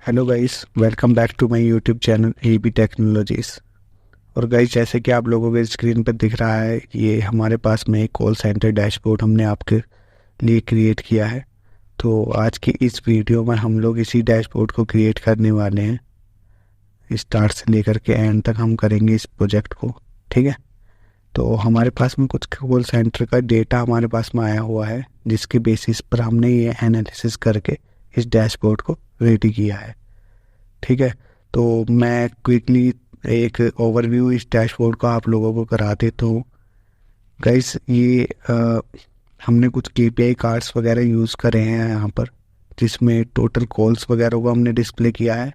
Hello guys, welcome back to my YouTube channel AB technologies. और guys, जैसे कि आप लोगों के स्क्रीन पर दिख रहा है, ये हमारे पास में एक कॉल सेंटर डैशबोर्ड हमने आपके लिए क्रिएट किया है। तो आज की इस वीडियो में हम लोग इसी डैशबोर्ड को क्रिएट करने वाले हैं। स्टार्ट से लेकर के एंड तक हम करेंगे इस प्रोजेक्ट को। ठीक है, तो हमारे पास में कुछ कॉल सेंटर का डेटा हमारे पास में आया हुआ है, जिसके बेसिस पर हमने ये एनालिसिस करके इस डैशबोर्ड को रेडी किया है। ठीक है, तो मैं क्विकली एक ओवरव्यू इस डैशबोर्ड का आप लोगों को करा देता हूँ। गाइस, ये हमने कुछ केपीआई कार्ड्स वगैरह यूज़ करे हैं यहाँ पर, जिसमें टोटल कॉल्स वगैरह को हमने डिस्प्ले किया है।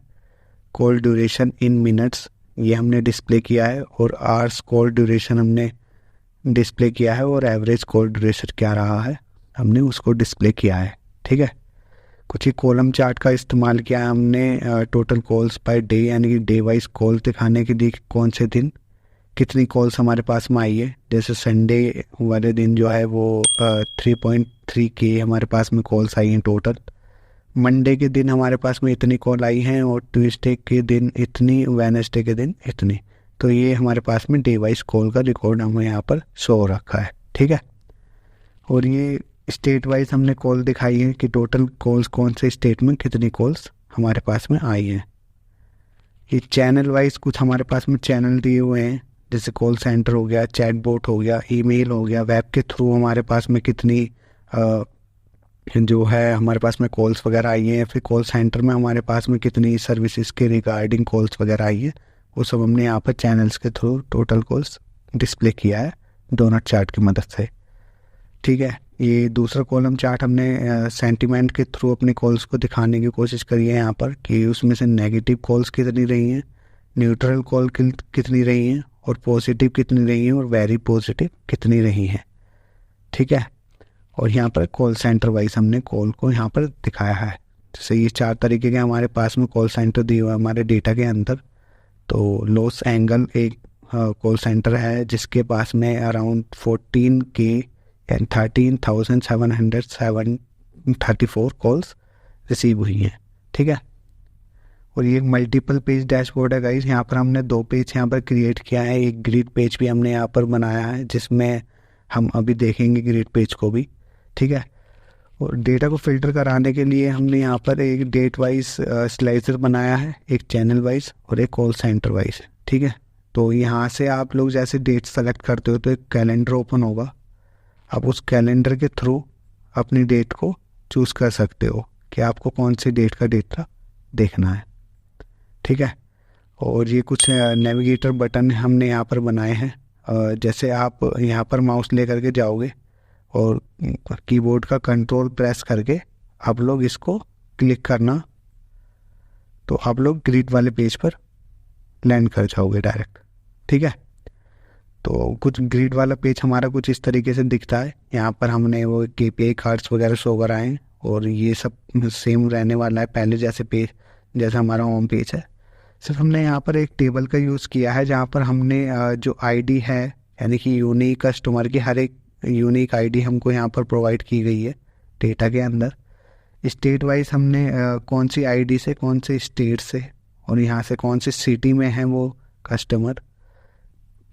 कॉल ड्यूरेशन इन मिनट्स ये हमने डिस्प्ले किया है, और आवर्स कॉल ड्यूरेशन हमने डिस्प्ले किया है, और एवरेज कॉल ड्यूरेशन क्या रहा है हमने उसको डिस्प्ले किया है। ठीक है, कुछ ही कॉलम चार्ट का इस्तेमाल किया है हमने टोटल कॉल्स बाय डे, यानी कि डे वाइज कॉल दिखाने के लिए कौन से दिन कितनी कॉल्स हमारे पास में आई है। जैसे संडे वाले दिन जो है वो 3.3 के हमारे पास में कॉल्स आई हैं टोटल। मंडे के दिन हमारे पास में इतनी कॉल आई हैं, और ट्यूसडे के दिन इतनी, वेडनेसडे के दिन इतनी। तो ये हमारे पास में डे वाइज कॉल का रिकॉर्ड हमें यहाँ पर शो रखा है। ठीक है, और ये स्टेट वाइज हमने कॉल दिखाई है कि टोटल कॉल्स कौन से स्टेट में कितनी कॉल्स हमारे पास में आई हैं। ये चैनल वाइज कुछ हमारे पास में चैनल दिए हुए हैं, जैसे कॉल सेंटर हो गया, चैटबॉट हो गया, ईमेल हो गया, वेब के थ्रू हमारे पास में कितनी जो है हमारे पास में कॉल्स वगैरह आई हैं, फिर कॉल सेंटर में हमारे पास में कितनी सर्विसेज के रिगार्डिंग कॉल्स वगैरह आई है, वो सब हमने यहाँ पर चैनल्स के थ्रू टोटल कॉल्स डिस्प्ले किया है डोनट चार्ट की मदद से। ठीक है, ये दूसरा कॉलम चार्ट हमने सेंटिमेंट के थ्रू अपने कॉल्स को दिखाने की कोशिश करी है यहाँ पर, कि उसमें से नेगेटिव कॉल्स कितनी रही हैं, न्यूट्रल कॉल कितनी रही हैं, और पॉजिटिव कितनी रही हैं, और वेरी पॉजिटिव कितनी रही हैं। ठीक है, और यहाँ पर कॉल सेंटर वाइज हमने कॉल को यहाँ पर दिखाया है। जैसे ये 4 तरीके के हमारे पास में कॉल सेंटर दिए हुए हमारे डेटा के अंदर। तो लॉस एंगल एक कॉल सेंटर है, जिसके पास में अराउंड 14 के एंड 13,734 कॉल्स रिसीव हुई हैं। ठीक है, और ये मल्टीपल पेज डैशबोर्ड है गाइस। यहाँ पर हमने 2 पेज यहाँ पर क्रिएट किया है, एक ग्रिड पेज भी हमने यहाँ पर बनाया है, जिसमें हम अभी देखेंगे ग्रिड पेज को भी। ठीक है, और डेटा को फिल्टर कराने के लिए हमने यहाँ पर एक डेट वाइज स्लाइसर बनाया है, एक चैनल वाइज और एक कॉल सेंटर वाइज। ठीक है, तो यहाँ से आप लोग जैसे डेट सेलेक्ट करते हो तो एक कैलेंडर ओपन होगा, आप उस कैलेंडर के थ्रू अपनी डेट को चूज़ कर सकते हो कि आपको कौन सी डेट का डेटा देखना है। ठीक है, और ये कुछ नेविगेटर बटन हमने यहाँ पर बनाए हैं। जैसे आप यहाँ पर माउस लेकर के जाओगे और कीबोर्ड का कंट्रोल प्रेस करके आप लोग इसको क्लिक करना, तो आप लोग ग्रिड वाले पेज पर लैंड कर जाओगे डायरेक्ट। ठीक है, तो कुछ ग्रिड वाला पेज हमारा कुछ इस तरीके से दिखता है। यहाँ पर हमने वो केपीआई कार्ड्स वगैरह शो कराए हैं, और ये सब सेम रहने वाला है पहले जैसे पेज, जैसा हमारा होम पेज है। सिर्फ हमने यहाँ पर एक टेबल का यूज़ किया है, जहाँ पर हमने जो आईडी है, यानी कि यूनिक कस्टमर की हर एक यूनिक आईडी हमको यहाँ पर प्रोवाइड की गई है डेटा के अंदर। स्टेट वाइज हमने कौन सी आईडी से, कौन से स्टेट से, और यहाँ से कौन सी सिटी में है वो कस्टमर,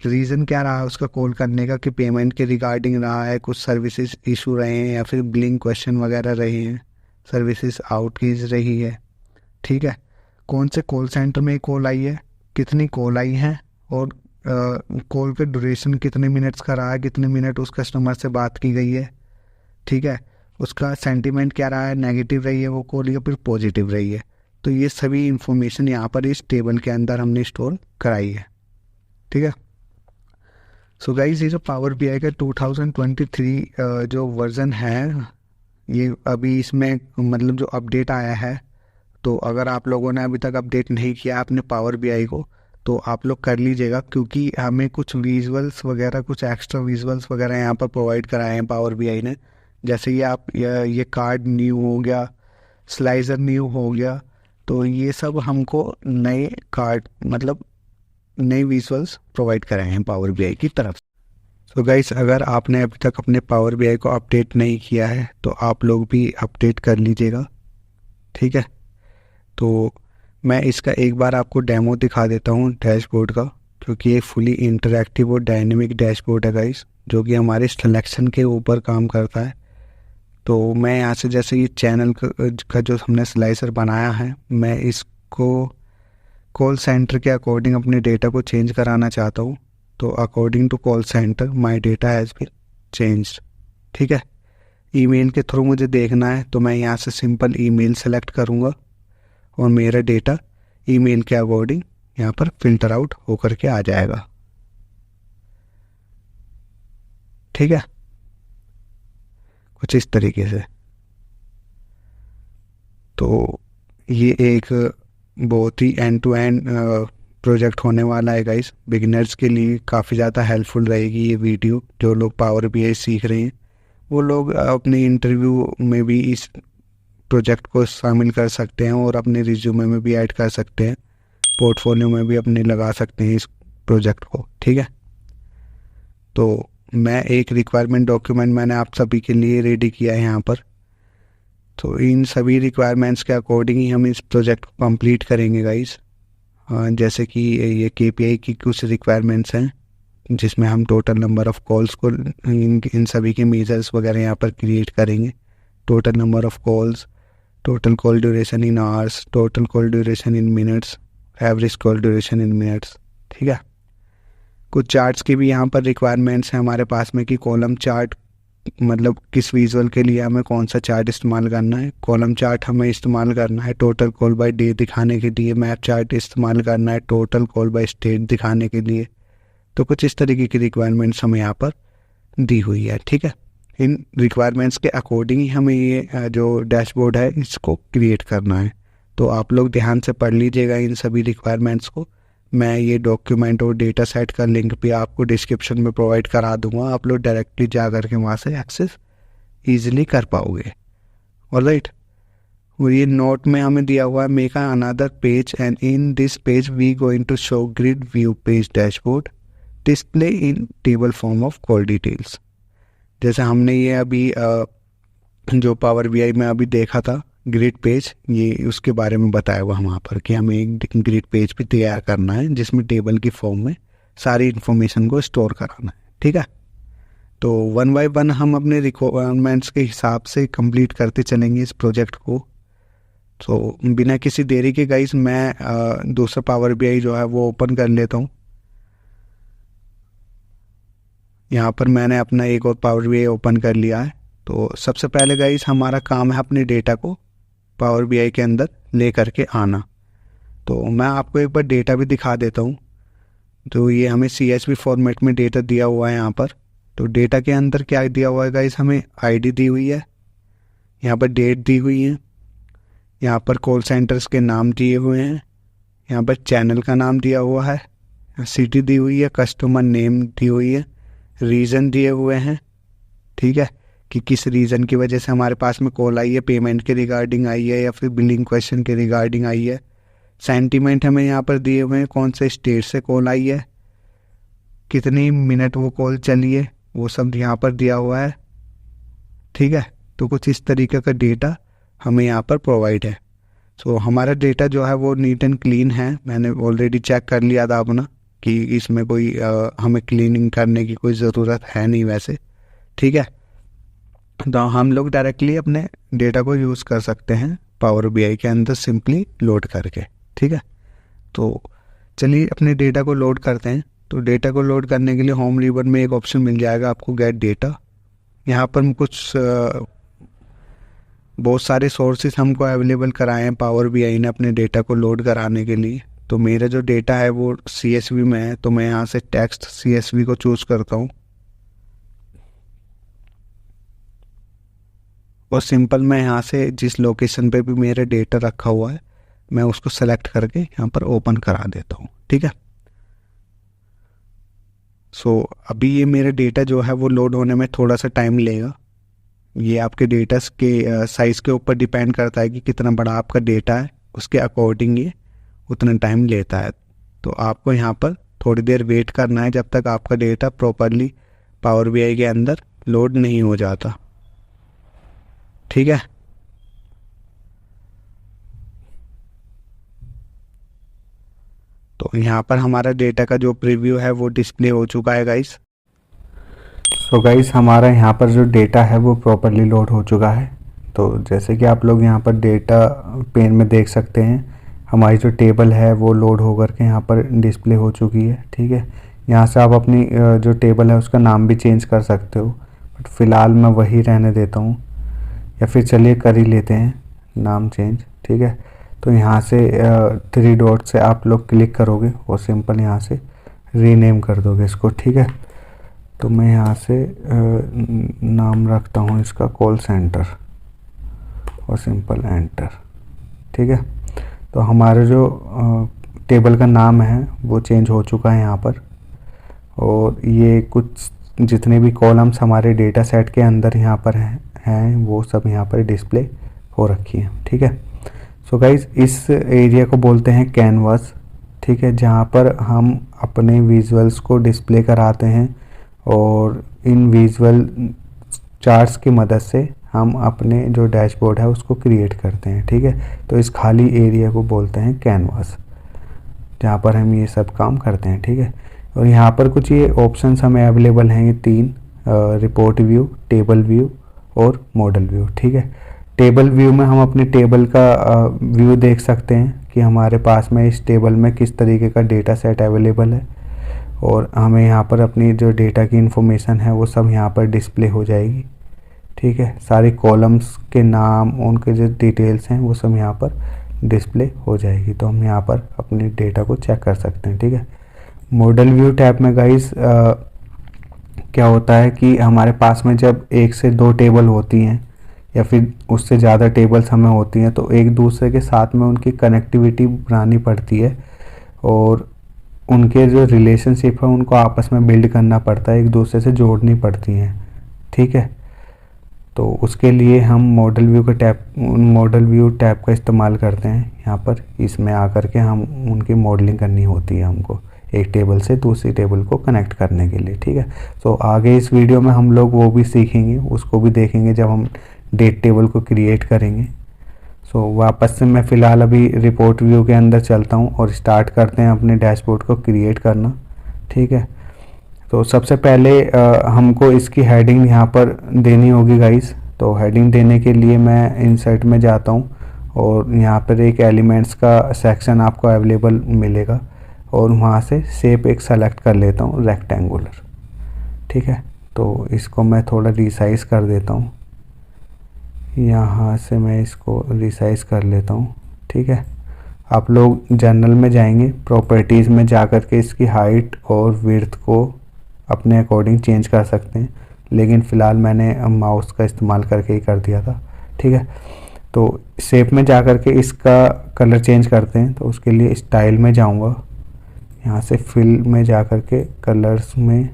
रीज़न क्या रहा उसका कॉल करने का, कि पेमेंट के रिगार्डिंग रहा है, कुछ सर्विसेज इशू रहे हैं, या फिर बिलिंग क्वेश्चन वगैरह रहे हैं, सर्विसेज आउटरीच रही है। ठीक है, कौन से कॉल सेंटर में कॉल आई है, कितनी कॉल आई है, और कॉल का ड्यूरेशन कितने मिनट्स का रहा है, कितने मिनट उस कस्टमर से बात की गई है। ठीक है, उसका सेंटीमेंट क्या रहा है, नेगेटिव रही है वो कॉल या फिर पॉजिटिव रही है। तो ये सभी इंफॉर्मेशन यहाँ पर इस टेबल के अंदर हमने स्टोर कराई है। ठीक है, सो गाइस, ये जो पावर बीआई का 2023 जो वर्ज़न है, ये अभी इसमें मतलब जो अपडेट आया है, तो अगर आप लोगों ने अभी तक अपडेट नहीं किया अपने पावर बीआई को, तो आप लोग कर लीजिएगा, क्योंकि हमें कुछ विजुअल्स वगैरह, कुछ एक्स्ट्रा विजुअल्स वगैरह यहाँ पर प्रोवाइड कराए हैं पावर बीआई ने। जैसे ये आप ये कार्ड न्यू हो गया, स्लाइसर न्यू हो गया, तो ये सब हमको नए कार्ड मतलब नए विजुअल्स प्रोवाइड कराए हैं पावर बीआई की तरफ। तो गाइस, अगर आपने अभी तक अपने पावर बीआई को अपडेट नहीं किया है, तो आप लोग भी अपडेट कर लीजिएगा। ठीक है, तो मैं इसका एक बार आपको डेमो दिखा देता हूँ डैशबोर्ड का, क्योंकि ये फुली इंटरैक्टिव और डायनेमिक डैशबोर्ड है गाइस, जो कि हमारे सिलेक्शन के ऊपर काम करता है। तो मैं यहाँ से जैसे ये चैनल का जो हमने स्लाइसर बनाया है, मैं इसको कॉल सेंटर के अकॉर्डिंग अपने डेटा को चेंज कराना चाहता हूँ। तो according to call centre my data has been changed. ठीक है, ईमेल के थ्रू मुझे देखना है तो मैं यहाँ से सिंपल ईमेल सेलेक्ट करूँगा और मेरा डेटा ईमेल के अकॉर्डिंग यहाँ पर फिल्टर आउट होकर के आ जाएगा। ठीक है, कुछ इस तरीके से। तो ये एक बहुत ही एंड टू एंड प्रोजेक्ट होने वाला है गाइस। बिगिनर्स के लिए काफ़ी ज़्यादा हेल्पफुल रहेगी ये वीडियो। जो लोग पावर बीआई सीख रहे हैं वो लोग अपने इंटरव्यू में भी इस प्रोजेक्ट को शामिल कर सकते हैं और अपने रिज्यूमे में भी ऐड कर सकते हैं, पोर्टफोलियो में भी अपने लगा सकते हैं इस प्रोजेक्ट को। ठीक है, तो मैं एक रिक्वायरमेंट डॉक्यूमेंट मैंने आप सभी के लिए रेडी किया है यहाँ पर। तो इन सभी रिक्वायरमेंट्स के अकॉर्डिंग ही हम इस प्रोजेक्ट को कंप्लीट करेंगे गाइस। जैसे कि ये केपीआई की कुछ रिक्वायरमेंट्स हैं, जिसमें हम टोटल नंबर ऑफ़ कॉल्स को इन सभी के मेजर्स वगैरह यहाँ पर क्रिएट करेंगे। Total number of calls, total call duration in hours, total call duration in minutes, average call duration in minutes. ठीक है, कुछ चार्ट्स की भी यहाँ पर रिक्वायरमेंट्स हैं हमारे पास में कि कॉलम चार्ट मतलब किस विजुअल के लिए हमें कौन सा चार्ट इस्तेमाल करना है। कॉलम चार्ट हमें इस्तेमाल करना है टोटल कॉल बाय डे दिखाने के लिए, मैप चार्ट इस्तेमाल करना है टोटल कॉल बाय स्टेट दिखाने के लिए। तो कुछ इस तरीके की रिक्वायरमेंट्स हमें यहाँ पर दी हुई है। ठीक है, इन रिक्वायरमेंट्स के अकॉर्डिंग ही हमें ये जो डैशबोर्ड है इसको क्रिएट करना है। तो आप लोग ध्यान से पढ़ लीजिएगा इन सभी रिक्वायरमेंट्स को। मैं ये डॉक्यूमेंट और डेटा सेट का लिंक भी आपको डिस्क्रिप्शन में प्रोवाइड करा दूंगा, आप लोग डायरेक्टली जा कर के वहाँ से एक्सेस ईजिली कर पाओगे। ऑलराइट, और ये नोट में हमें दिया हुआ है make another page and in this page we going to show grid view page dashboard display in table form of call details. जैसे हमने ये अभी जो पावर बीआई में अभी देखा था ग्रिड पेज, ये उसके बारे में बताया हुआ वहाँ पर कि हमें एक ग्रिड पेज भी तैयार करना है जिसमें टेबल की फॉर्म में सारी इन्फॉर्मेशन को स्टोर कराना है। ठीक है, तो वन बाय वन हम अपने रिक्वायरमेंट्स के हिसाब से कंप्लीट करते चलेंगे इस प्रोजेक्ट को। तो बिना किसी देरी के गाइस मैं दूसरा पावर बीआई जो है वो ओपन कर लेता हूँ। यहाँ पर मैंने अपना एक और पावर बीआई ओपन कर लिया है। तो सबसे पहले गाइस हमारा काम है अपने डेटा को पावर बीआई के अंदर ले करके आना। तो मैं आपको एक बार डेटा भी दिखा देता हूँ। तो ये हमें CSV फॉर्मेट में डेटा दिया हुआ है यहाँ पर। तो डेटा के अंदर क्या दिया हुआ है गाइस, हमें आईडी दी हुई है, यहाँ पर डेट दी हुई है, यहाँ पर कॉल सेंटर्स के नाम दिए हुए हैं, यहाँ पर चैनल का नाम दिया हुआ है, सिटी दी हुई है, कस्टमर नेम दी हुई है, रीज़न दिए हुए हैं। ठीक है, कि किस रीज़न की वजह से हमारे पास में कॉल आई है, पेमेंट के रिगार्डिंग आई है या फिर बिलिंग क्वेश्चन के रिगार्डिंग आई है। सेंटीमेंट हमें यहाँ पर दिए हुए हैं, कौन से स्टेट से कॉल आई है, कितनी मिनट वो कॉल चली है, वो सब यहाँ पर दिया हुआ है। ठीक है, तो कुछ इस तरीके का डेटा हमें यहाँ पर प्रोवाइड है। सो हमारा डेटा जो है वो नीट एंड क्लीन है। मैंने ऑलरेडी चेक कर लिया था अपना कि इसमें कोई हमें क्लीनिंग करने की कोई ज़रूरत है नहीं वैसे। ठीक है, तो हम लोग डायरेक्टली अपने डेटा को यूज़ कर सकते हैं पावर बीआई के अंदर सिंपली लोड करके। ठीक है, तो चलिए अपने डेटा को लोड करते हैं। तो डेटा को लोड करने के लिए होम लीवर में एक ऑप्शन मिल जाएगा आपको गेट डेटा। यहाँ पर कुछ बहुत सारे सोर्सेज हमको अवेलेबल कराए हैं पावर बीआई ने अपने डेटा को लोड कराने के लिए। तो मेरा जो डेटा है वो CSV में है, तो मैं यहाँ से टेक्स्ट CSV को चूज़ करता हूँ और सिंपल मैं यहाँ से जिस लोकेशन पे भी मेरा डेटा रखा हुआ है मैं उसको सेलेक्ट करके यहाँ पर ओपन करा देता हूँ। ठीक है, सो अभी ये मेरा डेटा जो है वो लोड होने में थोड़ा सा टाइम लेगा। ये आपके डेटा के साइज़ के ऊपर डिपेंड करता है कि कितना बड़ा आपका डेटा है, उसके अकॉर्डिंग ये उतना टाइम लेता है। तो आपको यहाँ पर थोड़ी देर वेट करना है जब तक आपका डेटा प्रॉपरली पावर बीआई के अंदर लोड नहीं हो जाता। ठीक है, यहाँ पर हमारा डेटा का जो प्रीव्यू है वो डिस्प्ले हो चुका है गाइस। सो गाइस हमारा यहाँ पर जो डेटा है वो प्रॉपरली लोड हो चुका है। तो जैसे कि आप लोग यहाँ पर डेटा पेन में देख सकते हैं, हमारी जो टेबल है वो लोड होकर के यहाँ पर डिस्प्ले हो चुकी है। ठीक है, यहाँ से आप अपनी जो टेबल है उसका नाम भी चेंज कर सकते हो, बट फ़िलहाल मैं वही रहने देता हूँ, या फिर चलिए कर ही लेते हैं नाम चेंज। ठीक है, तो यहाँ से 3 डॉट से आप लोग क्लिक करोगे और सिंपल यहाँ से रीनेम कर दोगे इसको। ठीक है, तो मैं यहाँ से नाम रखता हूँ इसका कॉल सेंटर और सिंपल एंटर। ठीक है, तो हमारा जो टेबल का नाम है वो चेंज हो चुका है यहाँ पर, और ये कुछ जितने भी कॉलम्स हमारे डेटा सेट के अंदर यहाँ पर हैं वो सब यहाँ पर डिस्प्ले हो रखी हैं। ठीक है, सो गाइज इस एरिया को बोलते हैं कैनवास। ठीक है, जहाँ पर हम अपने विजुअल्स को डिस्प्ले कराते हैं और इन विजुअल चार्ट्स की मदद से हम अपने जो डैशबोर्ड है उसको क्रिएट करते हैं। ठीक है, तो इस खाली एरिया को बोलते हैं कैनवास, जहाँ पर हम ये सब काम करते हैं। ठीक है, और यहाँ पर कुछ ये ऑप्शंस हमें अवेलेबल हैं, ये 3 रिपोर्ट व्यू, टेबल व्यू और मॉडल व्यू। ठीक है, टेबल व्यू में हम अपने टेबल का व्यू देख सकते हैं कि हमारे पास में इस टेबल में किस तरीके का डेटा सेट अवेलेबल है, और हमें यहाँ पर अपनी जो डेटा की इंफॉर्मेशन है वो सब यहाँ पर डिस्प्ले हो जाएगी। ठीक है, सारी कॉलम्स के नाम, उनके जो डिटेल्स हैं वो सब यहाँ पर डिस्प्ले हो जाएगी, तो हम यहाँ पर अपनी डेटा को चेक कर सकते हैं। ठीक है, मॉडल व्यू टैब में गाइस क्या होता है कि हमारे पास में जब 1 से 2 टेबल होती हैं या फिर उससे ज़्यादा टेबल्स हमें होती हैं, तो एक दूसरे के साथ में उनकी कनेक्टिविटी बनानी पड़ती है और उनके जो रिलेशनशिप है उनको आपस में बिल्ड करना पड़ता है, एक दूसरे से जोड़नी पड़ती हैं। ठीक है, तो उसके लिए हम मॉडल व्यू टैब का इस्तेमाल करते हैं। यहाँ पर इसमें आकर के हम उनकी मॉडलिंग करनी होती है हमको, एक टेबल से दूसरी टेबल को कनेक्ट करने के लिए। ठीक है, तो आगे इस वीडियो में हम लोग वो भी सीखेंगे, उसको भी देखेंगे जब हम डेट टेबल को क्रिएट करेंगे। सो वापस से मैं फ़िलहाल अभी रिपोर्ट व्यू के अंदर चलता हूँ और स्टार्ट करते हैं अपने डैशबोर्ड को क्रिएट करना। ठीक है, तो सबसे पहले हमको इसकी हेडिंग यहाँ पर देनी होगी गाइस। तो हेडिंग देने के लिए मैं इंसर्ट में जाता हूँ और यहाँ पर एक एलिमेंट्स का सेक्शन आपको अवेलेबल मिलेगा, और वहाँ से शेप एक सेलेक्ट कर लेता हूँ, रेक्टेंगुलर। ठीक है, तो इसको मैं थोड़ा रिसाइज कर देता हूँ, यहाँ से मैं इसको रिसाइज कर लेता हूँ। ठीक है, आप लोग जनरल में जाएंगे, प्रॉपर्टीज़ में जाकर के इसकी हाइट और विड्थ को अपने अकॉर्डिंग चेंज कर सकते हैं, लेकिन फ़िलहाल मैंने माउस का इस्तेमाल करके ही कर दिया था। ठीक है, तो शेप में जाकर के इसका कलर चेंज करते हैं, तो उसके लिए स्टाइल में जाऊंगा, यहाँ से फिल में जाकर के कलर्स में,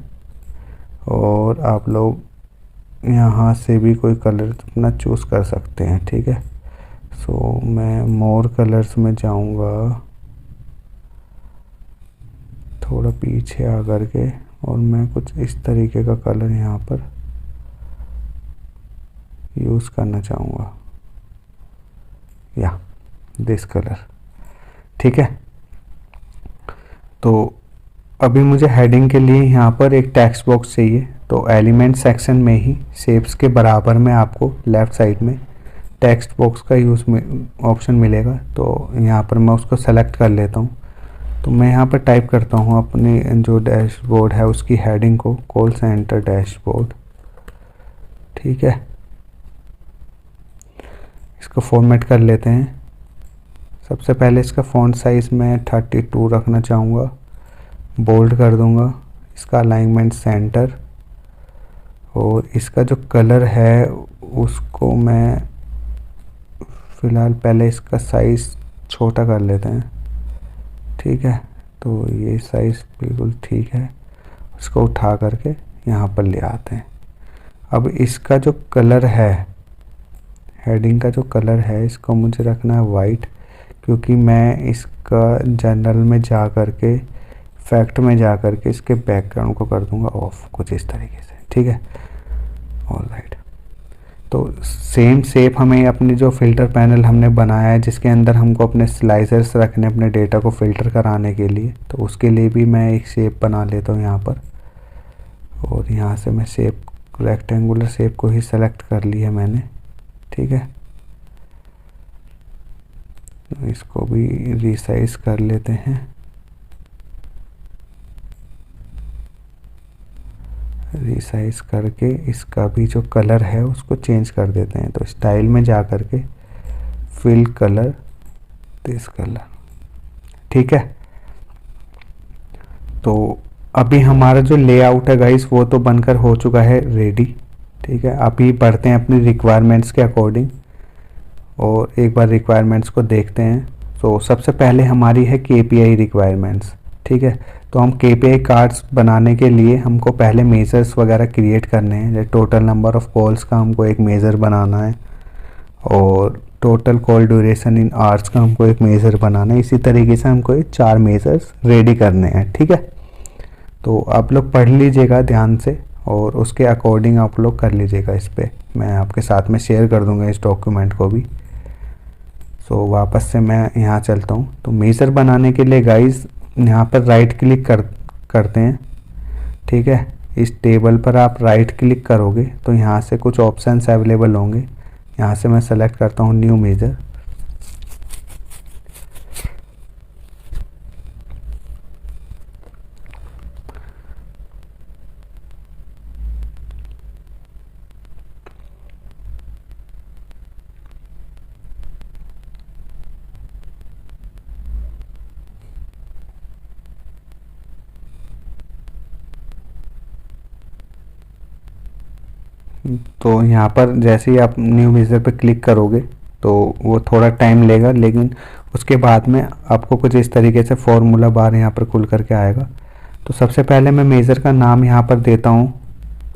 और आप लोग यहाँ से भी कोई कलर अपना चूज़ कर सकते हैं। ठीक है, सो मैं मोर कलर्स में जाऊंगा, थोड़ा पीछे आ कर के, और मैं कुछ इस तरीके का कलर यहाँ पर यूज़ करना चाहूँगा, या दिस कलर। ठीक है, तो अभी मुझे हेडिंग के लिए यहाँ पर एक टेक्स्ट बॉक्स चाहिए, तो एलिमेंट सेक्शन में ही शेप्स के बराबर में आपको लेफ़्ट साइड में टेक्स्ट बॉक्स का यूज़ में ऑप्शन मिलेगा। तो यहाँ पर मैं उसको सेलेक्ट कर लेता हूँ, तो मैं यहाँ पर टाइप करता हूँ अपने जो डैशबोर्ड है उसकी हेडिंग को, कॉल सेंटर डैशबोर्ड। ठीक है, इसको फॉर्मेट कर लेते हैं। सबसे पहले इसका फ़ॉन्ट साइज़ मैं 32 रखना चाहूँगा, बोल्ड कर दूँगा, इसका अलाइनमेंट सेंटर, और इसका जो कलर है उसको मैं फ़िलहाल पहले इसका साइज़ छोटा कर लेते हैं। ठीक है, तो ये साइज़ बिल्कुल ठीक है, इसको उठा करके यहाँ पर ले आते हैं। अब इसका जो कलर है, हेडिंग का जो कलर है, इसको मुझे रखना है वाइट, क्योंकि मैं इसका जनरल में जा कर के, इफेक्ट में जा कर के इसके बैकग्राउंड को कर दूंगा ऑफ, कुछ इस तरीके से। ठीक है, ऑल राइट। तो सेम शेप हमें अपनी जो फ़िल्टर पैनल हमने बनाया है जिसके अंदर हमको अपने स्लाइसर्स रखने अपने डेटा को फ़िल्टर कराने के लिए, तो उसके लिए भी मैं एक शेप बना लेता हूँ यहाँ पर। और यहाँ से मैं शेप रेक्टेंगुलर शेप को ही सेलेक्ट कर लिया मैंने, ठीक है। तो इसको भी रिसाइज कर लेते हैं। रिसाइज करके इसका भी जो कलर है उसको चेंज कर देते हैं। तो स्टाइल में जा कर के फिल कलर दिस कलर, ठीक है। तो अभी हमारा जो लेआउट है गाइस वो तो बनकर हो चुका है रेडी, ठीक है। अभी बढ़ते हैं अपनी रिक्वायरमेंट्स के अकॉर्डिंग और एक बार रिक्वायरमेंट्स को देखते हैं। तो सबसे पहले हमारी है KPI रिक्वायरमेंट्स, ठीक है। तो हम KPI कार्ड्स बनाने के लिए हमको पहले मेजर्स वगैरह क्रिएट करने हैं। जैसे टोटल नंबर ऑफ कॉल्स का हमको एक मेज़र बनाना है और total call duration in hours का हमको एक मेज़र बनाना है। इसी तरीके से हमको ये 4 मेजर्स रेडी करने हैं, ठीक है। तो आप लोग पढ़ लीजिएगा ध्यान से और उसके अकॉर्डिंग आप लोग कर लीजिएगा। इस पर मैं आपके साथ में शेयर कर दूंगा इस डॉक्यूमेंट को भी। सो वापस से मैं यहाँ चलता हूँ। तो मेज़र बनाने के लिए गाइस यहाँ पर राइट क्लिक करते हैं, ठीक है। इस टेबल पर आप राइट क्लिक करोगे तो यहाँ से कुछ ऑप्शंस अवेलेबल होंगे। यहाँ से मैं सेलेक्ट करता हूँ न्यू मेजर। तो यहाँ पर जैसे ही आप न्यू मेजर पे क्लिक करोगे तो वो थोड़ा टाइम लेगा, लेकिन उसके बाद में आपको कुछ इस तरीके से फॉर्मूला बार यहाँ पर खुल करके आएगा। तो सबसे पहले मैं मेज़र का नाम यहाँ पर देता हूँ,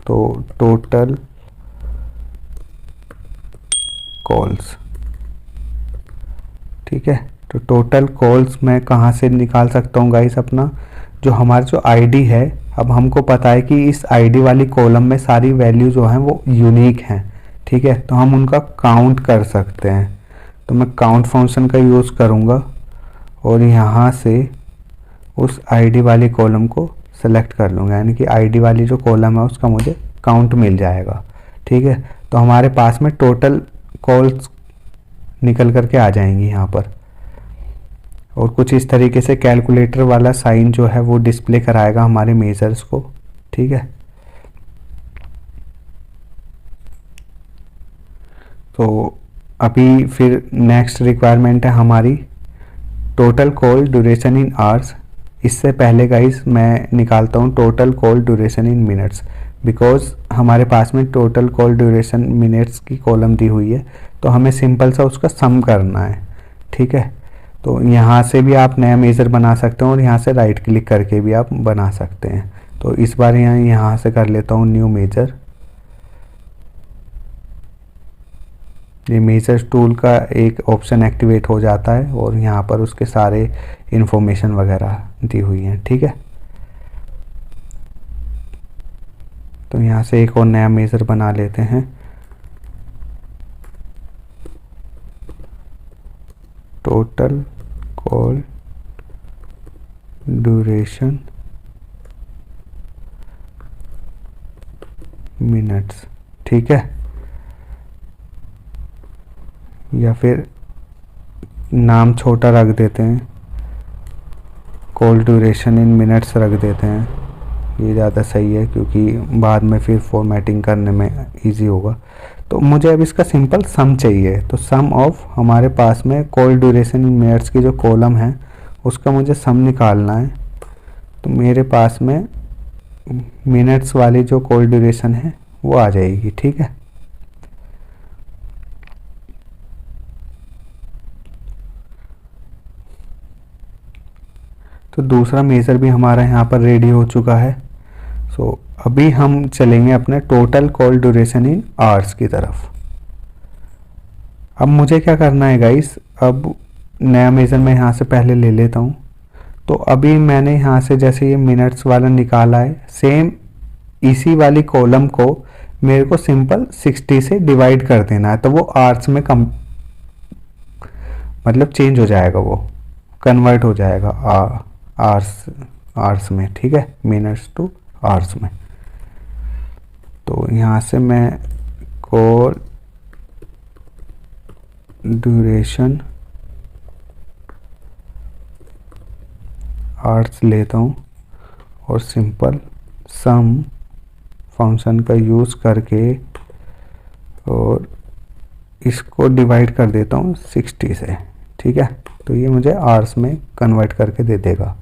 तो टोटल कॉल्स, ठीक है। तो टोटल कॉल्स मैं कहाँ से निकाल सकता हूँ गाइस, अपना जो हमारा जो आईडी है, अब हमको पता है कि इस आईडी वाली कॉलम में सारी वैल्यू जो हैं वो यूनिक हैं, ठीक है। तो हम उनका काउंट कर सकते हैं। तो मैं काउंट फंक्शन का यूज़ करूँगा और यहाँ से उस आईडी वाली कॉलम को सेलेक्ट कर लूँगा, यानी कि आईडी वाली जो कॉलम है उसका मुझे काउंट मिल जाएगा, ठीक है। तो हमारे पास में टोटल कॉल्स निकल करके आ जाएंगी यहाँ पर और कुछ इस तरीके से कैलकुलेटर वाला साइन जो है वो डिस्प्ले कराएगा हमारे मेजर्स को, ठीक है। तो अभी फिर नेक्स्ट रिक्वायरमेंट है हमारी total call duration in hours. इससे पहले गाइस मैं निकालता हूँ total call duration in minutes, because हमारे पास में टोटल कॉल ड्यूरेशन मिनट्स की कॉलम दी हुई है, तो हमें सिंपल सा उसका सम करना है, ठीक है। तो यहाँ से भी आप नया मेज़र बना सकते हैं और यहाँ से राइट क्लिक करके भी आप बना सकते हैं। तो इस बार यहाँ से कर लेता हूँ न्यू मेज़र। ये मेजर टूल का एक ऑप्शन एक्टिवेट हो जाता है और यहाँ पर उसके सारे इंफॉर्मेशन वगैरह दी हुई हैं, ठीक है। तो यहाँ से एक और नया मेजर बना लेते हैं, टोटल कॉल ड्यूरेशन मिनट्स, ठीक है। या फिर नाम छोटा रख देते हैं, कॉल ड्यूरेशन इन मिनट्स रख देते हैं, ये ज़्यादा सही है क्योंकि बाद में फिर फॉर्मेटिंग करने में इजी होगा। तो मुझे अब इसका सिंपल सम चाहिए, तो सम ऑफ हमारे पास में कॉल ड्यूरेशन इन मिनट्स की जो कॉलम है उसका मुझे सम निकालना है। तो मेरे पास में मिनट्स वाली जो कॉल ड्यूरेशन है वो आ जाएगी, ठीक है। तो दूसरा मेज़र भी हमारा यहाँ पर रेडी हो चुका है। सो अभी हम चलेंगे अपने total call duration in hours की तरफ। अब मुझे क्या करना है गाइस, अब नया मेज़र मैं यहाँ से पहले ले लेता हूँ। तो अभी मैंने यहाँ से जैसे ये मिनट्स वाला निकाला है, सेम इसी वाली कॉलम को मेरे को सिंपल 60 से डिवाइड कर देना है, तो वो आवर्स में कम मतलब चेंज हो जाएगा, वो कन्वर्ट हो जाएगा आवर्स आवर्स में, ठीक है, मिनट्स टू आवर्स में। तो यहाँ से मैं कॉल ड्यूरेशन आवर्स लेता हूँ और सिंपल सम फंक्शन का यूज़ करके और इसको डिवाइड कर देता हूँ 60 से, ठीक है। तो ये मुझे आवर्स में कन्वर्ट करके दे देगा।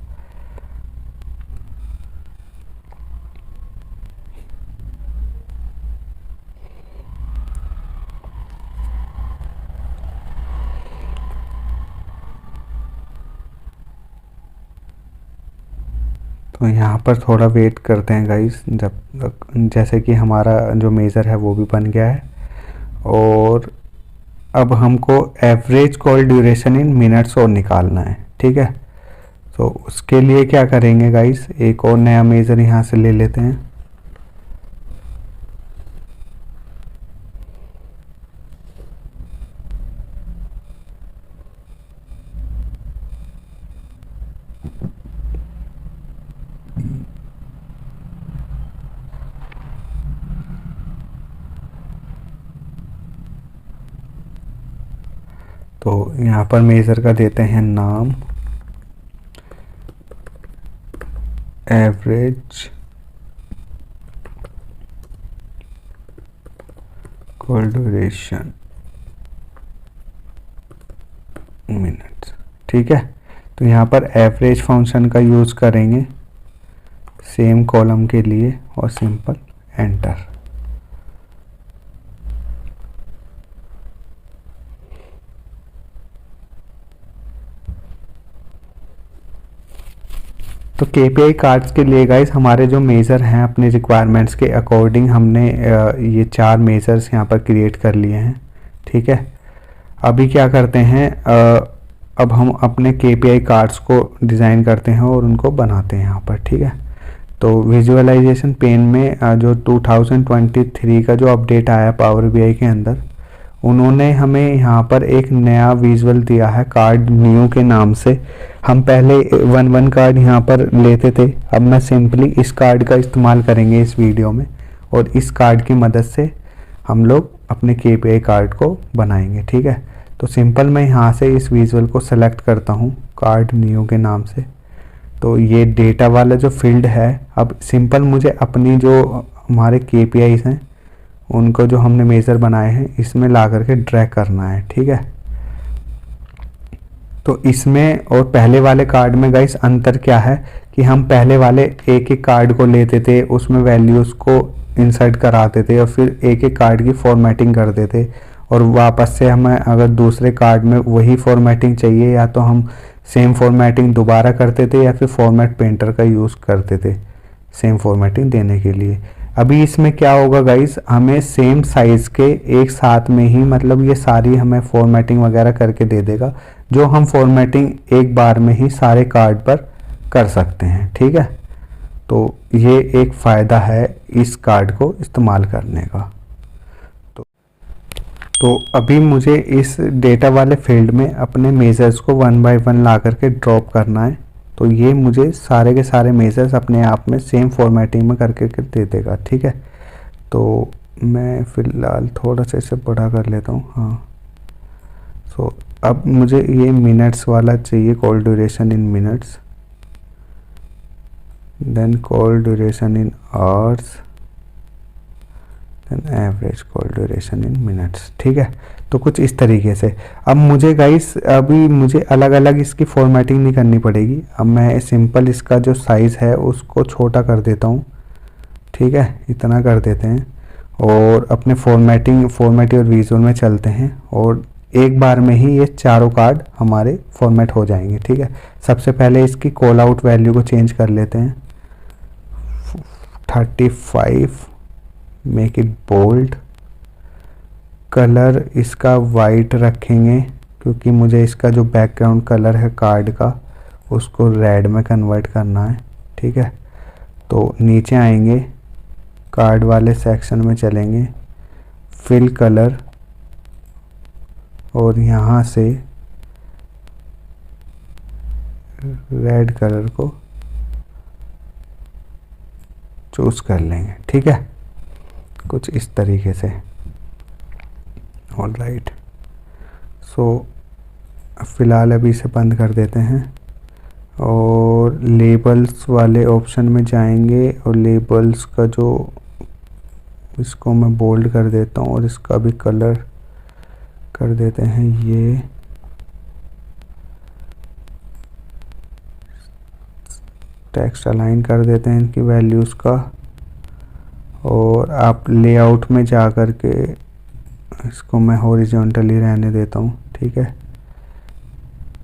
तो यहाँ पर थोड़ा वेट करते हैं गाइस, जब जैसे कि हमारा जो मेज़र है वो भी बन गया है। और अब हमको average call duration in minutes और निकालना है, ठीक है। तो उसके लिए क्या करेंगे गाइस, एक और नया मेज़र यहाँ से ले लेते हैं। तो यहाँ पर मेज़र का देते हैं नाम एवरेज कॉल ड्यूरेशन मिनट्स, ठीक है। तो यहाँ पर एवरेज फंक्शन का यूज़ करेंगे सेम कॉलम के लिए और सिंपल एंटर। तो KPI कार्ड्स के लिए गाइस हमारे जो मेज़र हैं अपने रिक्वायरमेंट्स के अकॉर्डिंग हमने ये 4 मेज़र्स यहाँ पर क्रिएट कर लिए हैं, ठीक है। अभी क्या करते हैं, अब हम अपने KPI कार्ड्स को डिज़ाइन करते हैं और उनको बनाते हैं यहाँ पर, ठीक है। तो विजुअलाइजेशन पेन में जो 2023 का जो अपडेट आया पावर BI के अंदर, उन्होंने हमें यहाँ पर एक नया विजुअल दिया है कार्ड न्यू के नाम से। हम पहले 1 कार्ड यहाँ पर लेते थे, अब मैं सिंपली इस कार्ड का इस्तेमाल करेंगे इस वीडियो में, और इस कार्ड की मदद से हम लोग अपने KPI कार्ड को बनाएंगे, ठीक है। तो सिंपल मैं यहाँ से इस विजुअल को सेलेक्ट करता हूँ कार्ड न्यू के नाम से। तो ये डेटा वाला जो फील्ड है, अब सिंपल मुझे अपनी जो हमारे KPIs हैं उनको जो हमने मेज़र बनाए हैं इसमें ला करके ड्रैग करना है, ठीक है। तो इसमें और पहले वाले कार्ड में गाइस अंतर क्या है कि हम पहले वाले एक एक कार्ड को लेते थे, उसमें वैल्यूज़ को इंसर्ट कराते थे और फिर एक एक कार्ड की फॉर्मेटिंग करते थे, और वापस से हमें अगर दूसरे कार्ड में वही फॉर्मेटिंग चाहिए या तो हम सेम फॉर्मेटिंग दोबारा करते थे या फिर फॉर्मेट पेंटर का यूज़ करते थे सेम फॉर्मेटिंग देने के लिए। अभी इसमें क्या होगा गाइस, हमें सेम साइज़ के एक साथ में ही मतलब ये सारी हमें फॉर्मेटिंग वगैरह करके दे देगा, जो हम फॉर्मेटिंग एक बार में ही सारे कार्ड पर कर सकते हैं, ठीक है। तो ये एक फ़ायदा है इस कार्ड को इस्तेमाल करने का। तो अभी मुझे इस डेटा वाले फील्ड में अपने मेजर्स को 1 बाय 1 ला करके ड्रॉप करना है। तो ये मुझे सारे के सारे मेजर्स अपने आप में सेम फॉर्मेटिंग में करके दे देगा, ठीक है। तो मैं फ़िलहाल थोड़ा सा इसे बड़ा कर लेता हूँ, हाँ। सो अब मुझे ये मिनट्स वाला चाहिए, call duration in minutes, then call duration in hours, then average call duration in minutes, ठीक है। तो कुछ इस तरीके से अब मुझे गाइस अभी मुझे अलग अलग इसकी फॉर्मेटिंग नहीं करनी पड़ेगी। अब मैं सिंपल इसका जो साइज़ है उसको छोटा कर देता हूँ, ठीक है, इतना कर देते हैं, और अपने फॉर्मेट और विजुअल में चलते हैं, और एक बार में ही ये चारों कार्ड हमारे फॉर्मेट हो जाएंगे, ठीक है। सबसे पहले इसकी कॉल आउट वैल्यू को चेंज कर लेते हैं 35, मेक इट बोल्ड, कलर इसका वाइट रखेंगे क्योंकि मुझे इसका जो बैकग्राउंड कलर है कार्ड का उसको रेड में कन्वर्ट करना है, ठीक है। तो नीचे आएंगे, कार्ड वाले सेक्शन में चलेंगे, फिल कलर, और यहाँ से रेड कलर को चूज कर लेंगे। ठीक है, कुछ इस तरीके से। ऑलराइट, सो फिलहाल अभी इसे बंद कर देते हैं और लेबल्स वाले ऑप्शन में जाएंगे और लेबल्स का जो, इसको मैं बोल्ड कर देता हूँ और इसका भी कलर कर देते हैं ये टेक्स्ट अलाइन कर देते हैं इनकी वैल्यूज़ का। और आप लेआउट में जा कर के इसको मैं हॉरिजॉन्टली रहने देता हूँ। ठीक है,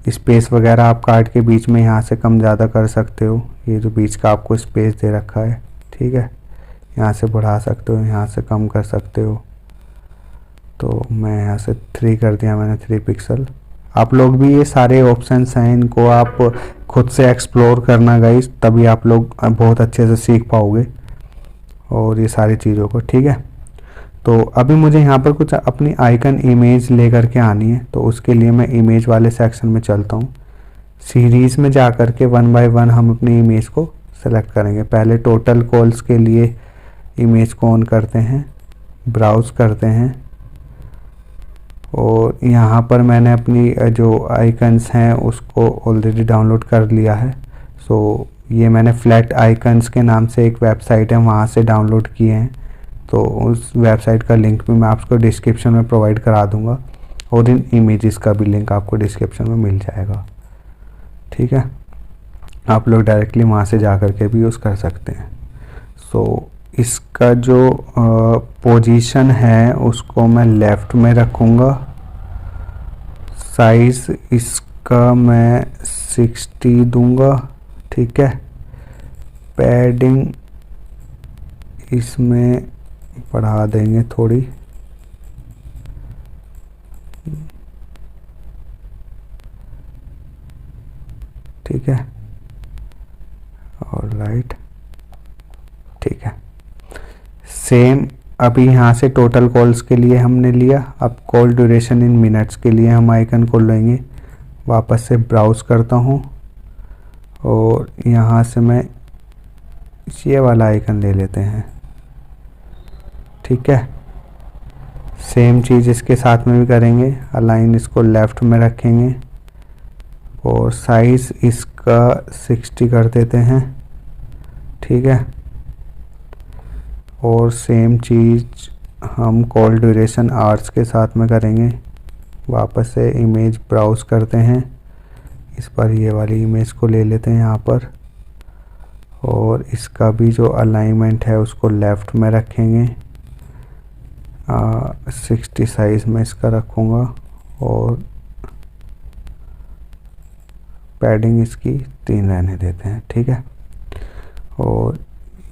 स्पेस वगैरह आप कार्ड के बीच में यहाँ से कम ज़्यादा कर सकते हो, ये जो बीच का आपको स्पेस दे रखा है। ठीक है, यहाँ से बढ़ा सकते हो, यहाँ से कम कर सकते हो। तो मैं यहाँ से 3 कर दिया मैंने, 3 पिक्सल। आप लोग भी ये सारे ऑप्शंस हैं, इनको आप खुद से एक्सप्लोर करना गाइस, तभी आप लोग बहुत अच्छे से सीख पाओगे और ये सारी चीज़ों को। ठीक है, तो अभी मुझे यहाँ पर कुछ अपनी आइकन इमेज लेकर के आनी है, तो उसके लिए मैं इमेज वाले सेक्शन में चलता हूँ। सीरीज़ में जा कर के 1 बाय 1 हम अपनी इमेज को सेलेक्ट करेंगे। पहले टोटल कॉल्स के लिए इमेज को ऑन करते हैं, ब्राउज़ करते हैं और यहाँ पर मैंने अपनी जो आइकन्स हैं उसको ऑलरेडी डाउनलोड कर लिया है। सो ये मैंने फ्लैट आइकन्स के नाम से एक वेबसाइट है, वहाँ से डाउनलोड किए हैं। तो उस वेबसाइट का लिंक भी मैं आपको डिस्क्रिप्शन में प्रोवाइड करा दूँगा और इन इमेजेस का भी लिंक आपको डिस्क्रिप्शन में मिल जाएगा। ठीक है, आप लोग डायरेक्टली वहाँ से जा कर के भी यूज़ कर सकते हैं। सो इसका जो पोजीशन है उसको मैं लेफ़्ट में रखूँगा। साइज़ इसका मैं 60 दूँगा। ठीक है, पैडिंग इसमें बढ़ा देंगे थोड़ी। ठीक है, ऑलराइट, ठीक है। सेम अभी यहाँ से टोटल कॉल्स के लिए हमने लिया, अब कॉल ड्यूरेशन इन मिनट्स के लिए हम आइकन को लेंगे। वापस से ब्राउज़ करता हूँ और यहाँ से मैं ये वाला आइकन ले लेते हैं। ठीक है, सेम चीज़ इसके साथ में भी करेंगे। अलाइन इसको लेफ़्ट में रखेंगे और साइज़ इसका 60 कर देते हैं। ठीक है, और सेम चीज़ हम कॉल ड्यूरेशन आवर्स के साथ में करेंगे। वापस से इमेज ब्राउज़ करते हैं, इस पर ये वाली इमेज को ले लेते हैं यहाँ पर और इसका भी जो अलाइनमेंट है उसको लेफ़्ट में रखेंगे। 60 साइज़ में इसका रखूँगा और पैडिंग इसकी 3 रहने देते हैं। ठीक है, और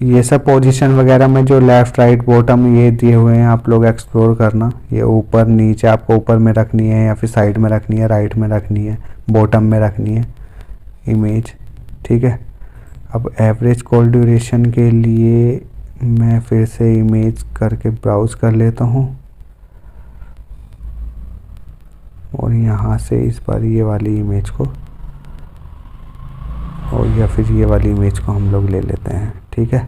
ये सब पोजीशन वगैरह में जो लेफ़्ट राइट बॉटम ये दिए हुए हैं आप लोग एक्सप्लोर करना। ये ऊपर नीचे आपको ऊपर में रखनी है या फिर साइड में रखनी है, राइट में रखनी है, बॉटम में रखनी है इमेज। ठीक है, अब एवरेज कॉल ड्यूरेशन के लिए मैं फिर से इमेज करके ब्राउज़ कर लेता हूँ और यहाँ से इस बार ये वाली इमेज को और या फिर ये वाली इमेज को हम लोग ले लेते हैं। ठीक है,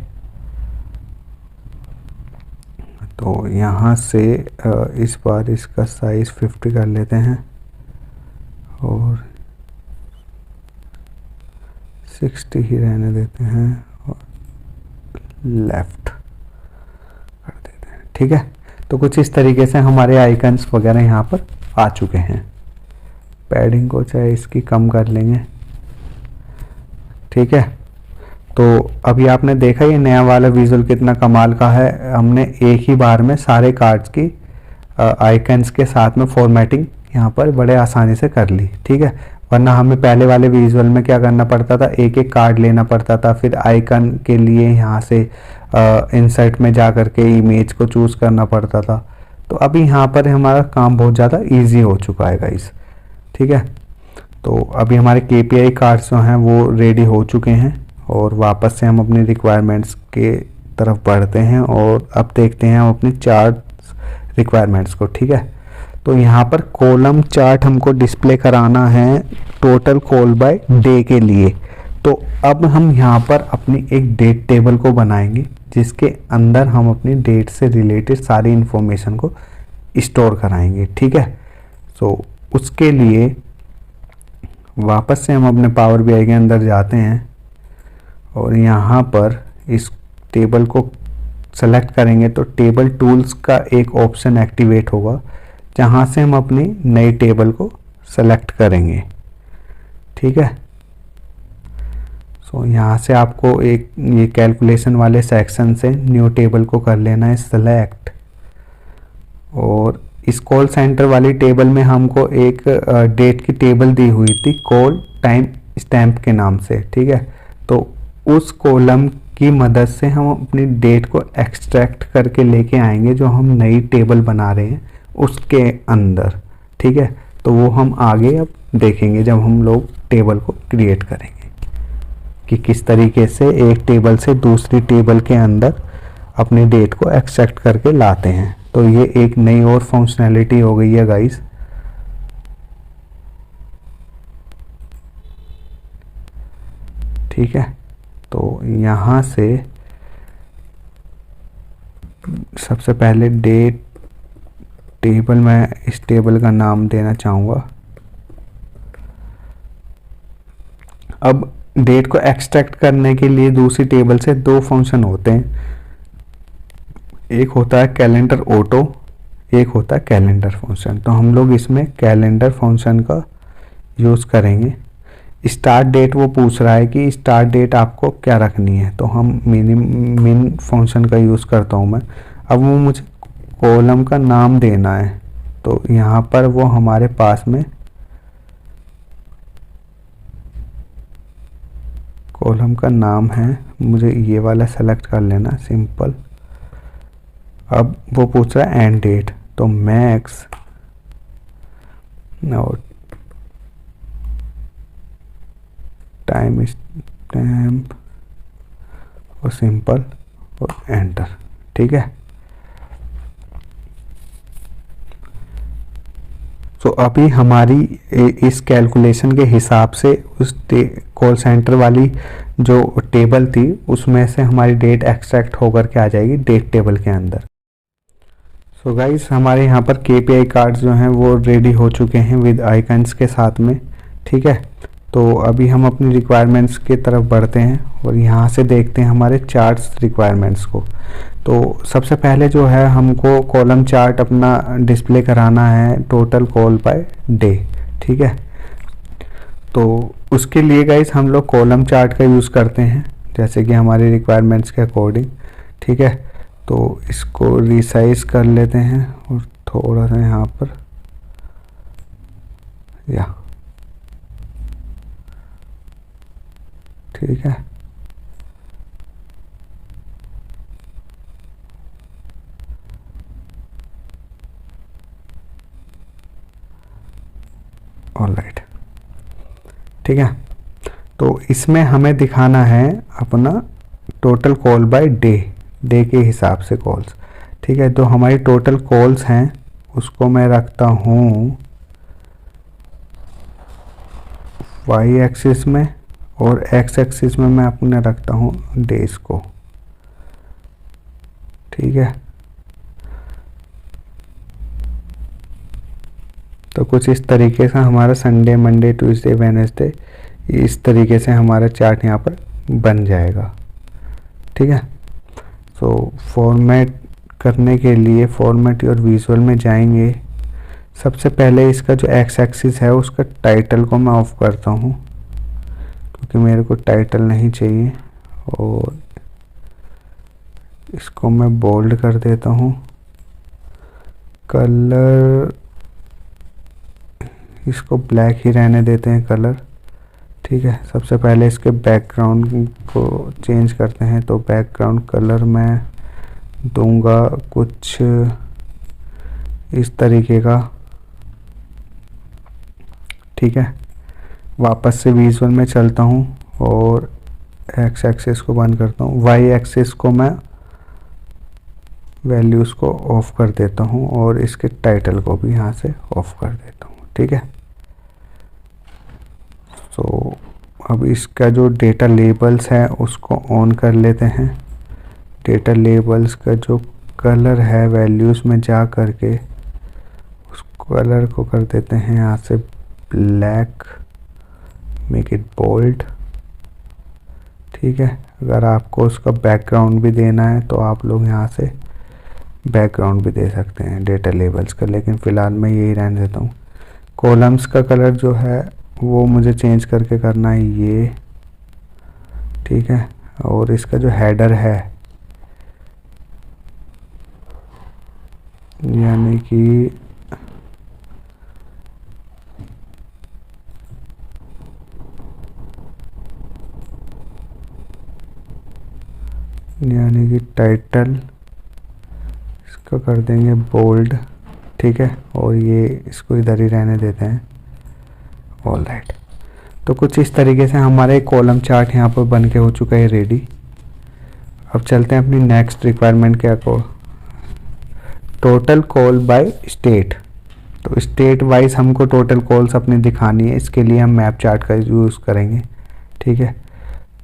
तो यहाँ से इस बार इसका साइज़ 50 कर लेते हैं और 60 ही रहने देते हैं और लेफ़्ट कर देते हैं। ठीक है, तो कुछ इस तरीके से हमारे आइकन्स वगैरह यहाँ पर आ चुके हैं। पैडिंग को चाहे इसकी कम कर लेंगे। ठीक है, तो अभी आपने देखा ये नया वाला विजुअल कितना कमाल का है। हमने एक ही बार में सारे कार्ड्स की आइकन्स के साथ में फॉर्मेटिंग यहाँ पर बड़े आसानी से कर ली। ठीक है, वरना हमें पहले वाले विजुअल में क्या करना पड़ता था, एक एक कार्ड लेना पड़ता था, फिर आइकन के लिए यहाँ से इंसर्ट में जा कर के इमेज को चूज़ करना पड़ता था। तो अभी यहाँ पर हमारा काम बहुत ज़्यादा ईजी हो चुका है गाइस। ठीक है, तो अभी हमारे KPI कार्ड्स जो हैं वो रेडी हो चुके हैं और वापस से हम अपनी रिक्वायरमेंट्स के तरफ बढ़ते हैं और अब देखते हैं हम अपनी चार्ट रिक्वायरमेंट्स को। ठीक है, तो यहाँ पर कॉलम चार्ट हमको डिस्प्ले कराना है टोटल कॉल बाय डे के लिए। तो अब हम यहाँ पर अपनी एक डेट टेबल को बनाएंगे जिसके अंदर हम अपनी डेट से रिलेटेड सारी इंफॉर्मेशन को स्टोर कराएंगे। ठीक है, तो उसके लिए वापस से हम अपने पावर बीआई के अंदर जाते हैं और यहाँ पर इस टेबल को सेलेक्ट करेंगे तो टेबल टूल्स का एक ऑप्शन एक्टिवेट होगा जहाँ से हम अपनी नई टेबल को सेलेक्ट करेंगे। ठीक है, सो यहाँ से आपको एक ये कैलकुलेशन वाले सेक्शन से न्यू टेबल को कर लेना है सेलेक्ट। और इस कॉल सेंटर वाली टेबल में हमको एक डेट की टेबल दी हुई थी कॉल टाइम स्टैम्प के नाम से। ठीक है, तो उस कॉलम की मदद से हम अपनी डेट को एक्सट्रैक्ट करके लेके आएंगे जो हम नई टेबल बना रहे हैं उसके अंदर। ठीक है, तो वो हम आगे अब देखेंगे जब हम लोग टेबल को क्रिएट करेंगे कि किस तरीके से एक टेबल से दूसरी टेबल के अंदर अपनी डेट को एक्सट्रैक्ट करके लाते हैं। तो ये एक नई और फंक्शनैलिटी हो गई है गाइस। ठीक है, तो यहाँ से सबसे पहले डेट टेबल, मैं इस टेबल का नाम देना चाहूँगा। अब डेट को एक्सट्रैक्ट करने के लिए दूसरी टेबल से दो फंक्शन होते हैं, एक होता है कैलेंडर ऑटो, एक होता है कैलेंडर फंक्शन। तो हम लोग इसमें कैलेंडर फंक्शन का यूज़ करेंगे। स्टार्ट डेट वो पूछ रहा है कि स्टार्ट डेट आपको क्या रखनी है, तो हम मिन फंक्शन का यूज़ करता हूँ मैं। अब वो मुझे कॉलम का नाम देना है, तो यहाँ पर वो हमारे पास में कॉलम का नाम है, मुझे ये वाला सेलेक्ट कर लेना सिंपल। अब वो पूछ रहा है एंड डेट, तो मैक्स और टाइम स्टैम्प और सिंपल और एंटर। ठीक है, तो अभी हमारी इस कैलकुलेशन के हिसाब से उस कॉल सेंटर वाली जो टेबल थी उसमें से हमारी डेट एक्सट्रैक्ट होकर के आ जाएगी डेट टेबल के अंदर। सो गाइस, हमारे यहाँ पर KPI कार्ड्स जो हैं वो रेडी हो चुके हैं विद आइकन्स के साथ में। ठीक है, तो अभी हम अपनी रिक्वायरमेंट्स की तरफ बढ़ते हैं और यहाँ से देखते हैं हमारे चार्ट्स रिक्वायरमेंट्स को। तो सबसे पहले जो है हमको कॉलम चार्ट अपना डिस्प्ले कराना है टोटल कॉल बाय डे। ठीक है, तो उसके लिए गाइस हम लोग कॉलम चार्ट का यूज़ करते हैं जैसे कि हमारी रिक्वायरमेंट्स के अकॉर्डिंग। ठीक है, तो इसको रिसाइज कर लेते हैं और थोड़ा सा यहाँ पर या ठीक है, ऑलराइट। ठीक है, तो इसमें हमें दिखाना है अपना टोटल कॉल बाय डे के हिसाब से कॉल्स। ठीक है, तो हमारी टोटल कॉल्स हैं उसको मैं रखता हूँ वाई एक्सिस में और एक्स एक्सिस में मैं अपने रखता हूँ डेज को। ठीक है, तो कुछ इस तरीके से हमारा संडे मंडे ट्यूसडे वेडनेसडे इस तरीके से हमारा चार्ट यहाँ पर बन जाएगा। ठीक है, तो फॉर्मेट करने के लिए फॉर्मेट और विजुअल में जाएंगे। सबसे पहले इसका जो एक्स एक्सिस है उसका टाइटल को मैं ऑफ करता हूँ क्योंकि मेरे को टाइटल नहीं चाहिए और इसको मैं बोल्ड कर देता हूँ। कलर इसको ब्लैक ही रहने देते हैं कलर। ठीक है, सबसे पहले इसके बैकग्राउंड को चेंज करते हैं, तो बैकग्राउंड कलर मैं दूंगा कुछ इस तरीके का। ठीक है, वापस से विजुअल में चलता हूँ और एक्स एक्सिस को बंद करता हूँ। वाई एक्सिस को मैं वैल्यूज़ को ऑफ कर देता हूँ और इसके टाइटल को भी यहाँ से ऑफ कर देता हूँ, ठीक है। सो अब इसका जो डेटा लेबल्स है उसको ऑन कर लेते हैं। डेटा लेबल्स का जो कलर है वैल्यूज़ में जा करके उस कलर को कर देते हैं यहाँ से ब्लैक, मेक इट बोल्ड, ठीक है। अगर आपको उसका बैकग्राउंड भी देना है तो आप लोग यहाँ से बैकग्राउंड भी दे सकते हैं डेटा लेबल्स का, लेकिन फ़िलहाल मैं यही रहने देता हूँ। कॉलम्स का कलर जो है वो मुझे चेंज करके करना है ये, ठीक है। और इसका जो हेडर है यानी कि टाइटल इसको कर देंगे बोल्ड, ठीक है। और ये इसको इधर ही रहने देते हैं, ऑल राइट। तो कुछ इस तरीके से हमारे कॉलम चार्ट यहाँ पर बन के हो चुका है रेडी। अब चलते हैं अपनी नेक्स्ट रिक्वायरमेंट के according, total call by state. तो स्टेट वाइज हमको टोटल कॉल्स अपनी दिखानी है, इसके लिए हम मैप चार्ट का यूज़ करेंगे, ठीक है।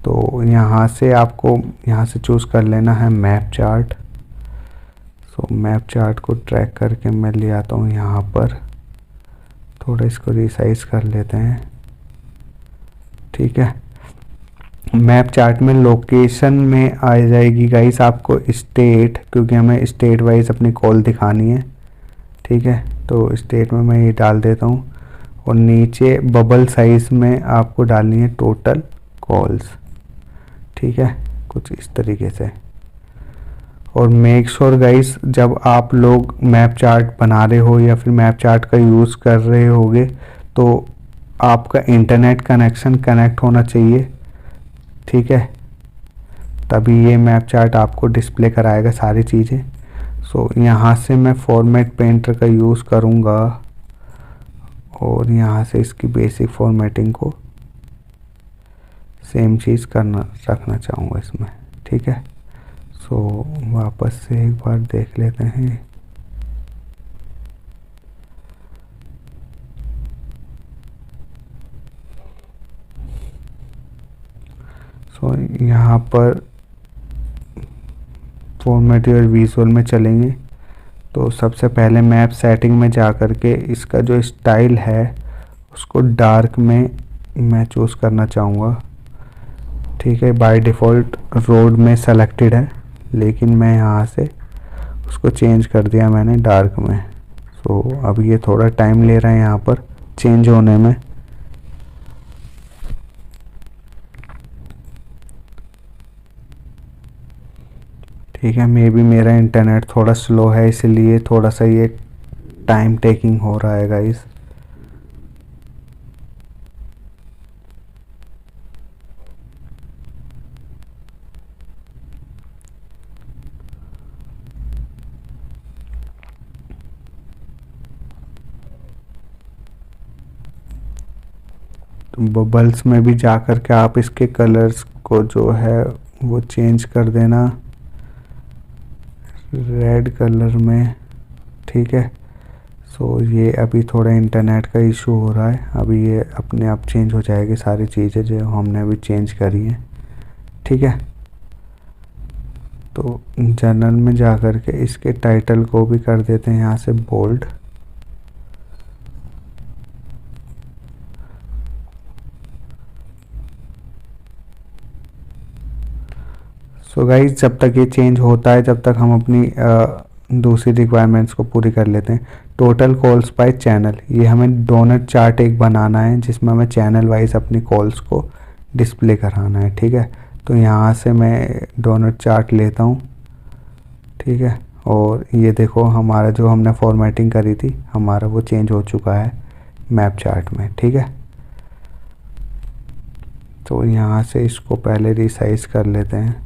तो यहाँ से आपको यहाँ से चूज़ कर लेना है map chart. So map chart को ट्रैक करके मैं ले आता हूँ यहाँ पर, थोड़ा इसको रिसाइज कर लेते हैं, ठीक है। मैप चार्ट में लोकेशन में आ जाएगी गाइस आपको स्टेट, क्योंकि हमें स्टेट वाइज अपनी कॉल दिखानी है, ठीक है। तो स्टेट में मैं ये डाल देता हूँ और नीचे बबल साइज में आपको डालनी है टोटल कॉल्स, ठीक है, कुछ इस तरीके से। और मेक श्योर गाइस जब आप लोग मैप चार्ट बना रहे हो या फिर मैप चार्ट का यूज़ कर रहे होगे तो आपका इंटरनेट कनेक्शन कनेक्ट होना चाहिए, ठीक है, तभी ये मैप चार्ट आपको डिस्प्ले कराएगा सारी चीज़ें। सो यहाँ से मैं फॉर्मेट पेंटर का यूज़ करूँगा और यहाँ से इसकी बेसिक फॉर्मेटिंग को सेम चीज़ रखना चाहूँगा इसमें, ठीक है। सो वापस से एक बार देख लेते हैं। सो यहाँ पर फॉर्मेट और विजुअल में चलेंगे तो सबसे पहले मैप सेटिंग में जा कर के इसका जो स्टाइल है उसको डार्क में मैं चूज़ करना चाहूँगा, ठीक है। बाय डिफ़ॉल्ट रोड में सेलेक्टेड है लेकिन मैं यहाँ से उसको चेंज कर दिया मैंने डार्क में। सो अब ये थोड़ा टाइम ले रहा है यहाँ पर चेंज होने में, ठीक है। मे बी मेरा इंटरनेट थोड़ा स्लो है इसलिए थोड़ा सा ये टाइम टेकिंग हो रहा है गाइस। बबल्स में भी जा कर के आप इसके कलर्स को जो है वो चेंज कर देना रेड कलर में, ठीक है। सो ये अभी थोड़ा इंटरनेट का इशू हो रहा है, अभी ये अपने आप चेंज हो जाएगी सारी चीज़ें जो हमने अभी चेंज करी हैं, ठीक है। तो जनरल में जा कर के इसके टाइटल को भी कर देते हैं यहाँ से बोल्ड, सो गाइज जब तक ये चेंज होता है जब तक हम अपनी दूसरी रिक्वायरमेंट्स को पूरी कर लेते हैं। टोटल कॉल्स बाय चैनल, ये हमें डोनट चार्ट एक बनाना है जिसमें हमें चैनल वाइज अपनी कॉल्स को डिस्प्ले कराना है, ठीक है। तो यहाँ से मैं डोनट चार्ट लेता हूँ, ठीक है। और ये देखो हमारा जो हमने फॉर्मेटिंग करी थी हमारा वो चेंज हो चुका है मैप चार्ट में, ठीक है। तो यहाँ से इसको पहले रिसाइज कर लेते हैं।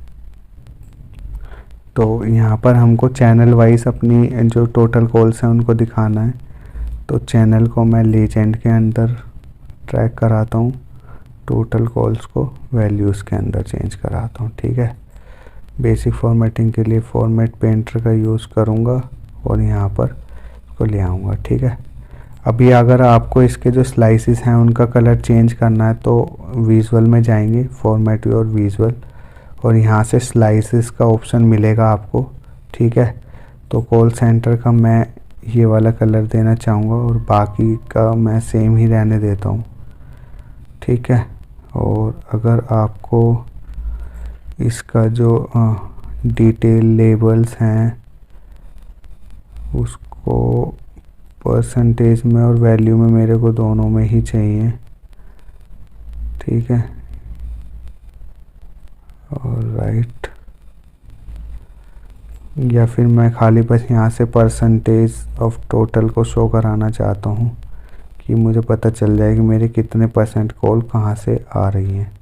तो यहाँ पर हमको चैनल वाइज अपनी जो टोटल कॉल्स हैं उनको दिखाना है, तो चैनल को मैं लीजेंड के अंदर ट्रैक कराता हूँ, टोटल कॉल्स को वैल्यूज़ के अंदर चेंज कराता हूँ, ठीक है। बेसिक फॉर्मेटिंग के लिए फॉर्मेट पेंटर का यूज़ करूँगा और यहाँ पर इसको ले आऊँगा। ठीक है, अभी अगर आपको इसके जो स्लाइसिस हैं उनका कलर चेंज करना है तो विजुअल में जाएंगे, फॉर्मेट और विजुअल, और यहाँ से स्लाइसिस का ऑप्शन मिलेगा आपको। ठीक है, तो कॉल सेंटर का मैं ये वाला कलर देना चाहूँगा और बाकी का मैं सेम ही रहने देता हूँ। ठीक है, और अगर आपको इसका जो डिटेल लेबल्स हैं उसको परसेंटेज में और वैल्यू में मेरे को दोनों में ही चाहिए। ठीक है, और राइट, या फिर मैं खाली बस यहाँ से परसेंटेज ऑफ टोटल को शो कराना चाहता हूँ कि मुझे पता चल जाए कि मेरे कितने परसेंट कॉल कहाँ से आ रही हैं।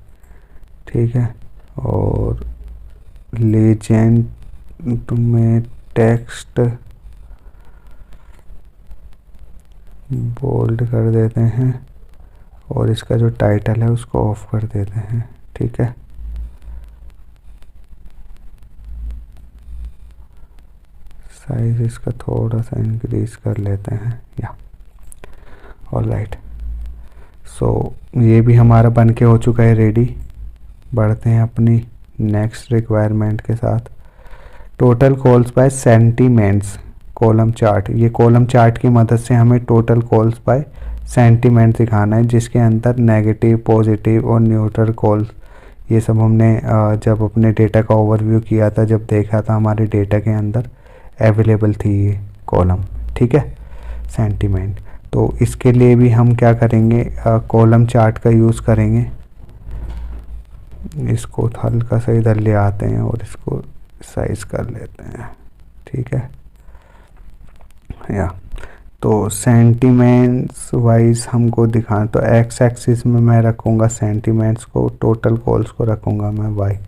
ठीक है, और लेजेंड में टेक्स्ट बोल्ड कर देते हैं और इसका जो टाइटल है उसको ऑफ कर देते हैं। ठीक है, साइज इसका थोड़ा सा इंक्रीज कर लेते हैं या ऑलराइट। सो ये भी हमारा बन के हो चुका है रेडी। बढ़ते हैं अपनी नेक्स्ट रिक्वायरमेंट के साथ। Total calls by sentiments column chart. ये कॉलम चार्ट की मदद से हमें टोटल कॉल्स बाय सेंटीमेंट दिखाना है, जिसके अंदर नेगेटिव, पॉजिटिव और न्यूट्रल कॉल्स, ये सब हमने जब अपने डेटा का ओवरव्यू किया था, जब देखा था हमारे डेटा के अंदर अवेलेबल थी ये कॉलम। ठीक है, सेंटीमेंट। तो इसके लिए भी हम क्या करेंगे, कॉलम चार्ट का यूज़ करेंगे। इसको हल्का सा इधर ले आते हैं और इसको साइज कर लेते हैं। ठीक है, या तो सेंटीमेंट्स वाइज हमको दिखाना, तो एक्स एक्सिस में मैं रखूँगा सेंटीमेंट्स को, टोटल कॉल्स को रखूँगा मैं वाई।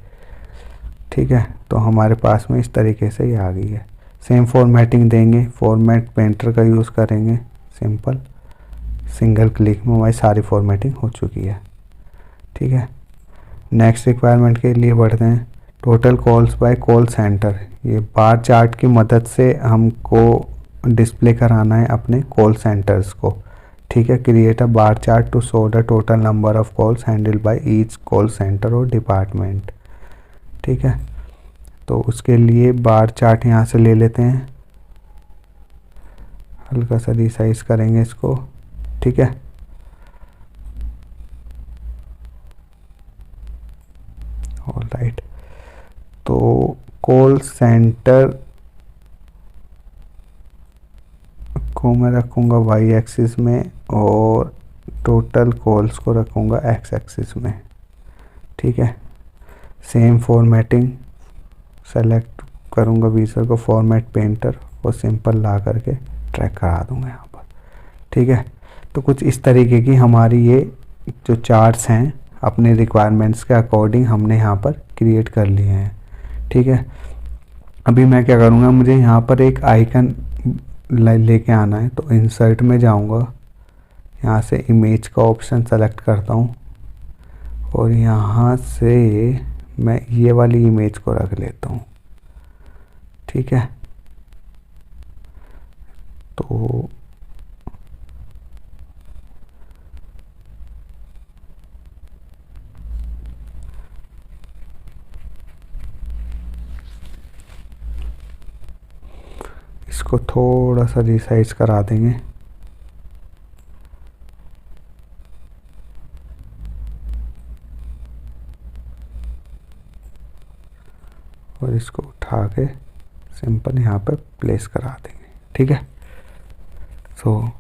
ठीक है, तो हमारे पास में इस तरीके से ये आ गई है। सेम फॉर्मेटिंग देंगे, फॉर्मेट पेंटर का यूज़ करेंगे, सिंपल सिंगल क्लिक में हमारी सारी फॉर्मेटिंग हो चुकी है। ठीक है, नेक्स्ट रिक्वायरमेंट के लिए बढ़ते हैं। Total calls by call centre. ये बार चार्ट की मदद से हमको डिस्प्ले कराना है अपने कॉल सेंटर्स को। ठीक है, create a bar chart to show the total number of calls handled by each call centre और डिपार्टमेंट। ठीक है, तो उसके लिए बार चार्ट यहाँ से ले लेते हैं, हल्का सा रिसाइज करेंगे इसको। ठीक है, ऑलराइट। तो कॉल सेंटर को मैं रखूँगा वाई एक्सिस में और टोटल कॉल्स को रखूँगा एक्स एक्सिस में। ठीक है, सेम फॉर्मेटिंग सेलेक्ट करूँगा विजुअल को, फॉर्मेट पेंटर, और सिंपल ला करके ट्रैक करा दूँगा यहाँ पर। ठीक है, तो कुछ इस तरीके की हमारी ये जो चार्ट्स हैं अपने रिक्वायरमेंट्स के अकॉर्डिंग हमने यहाँ पर क्रिएट कर लिए हैं। ठीक है, अभी मैं क्या करूँगा, मुझे यहाँ पर एक आइकन लेके आना है, तो इंसर्ट में जाऊँगा, यहाँ से इमेज का ऑप्शन सेलेक्ट करता हूँ और यहाँ से मैं ये वाली इमेज को रख लेता हूँ। ठीक है, तो इसको थोड़ा सा रिसाइज करा देंगे। और इसको उठा के सिंपल यहाँ पे प्लेस करा देंगे। ठीक है, सो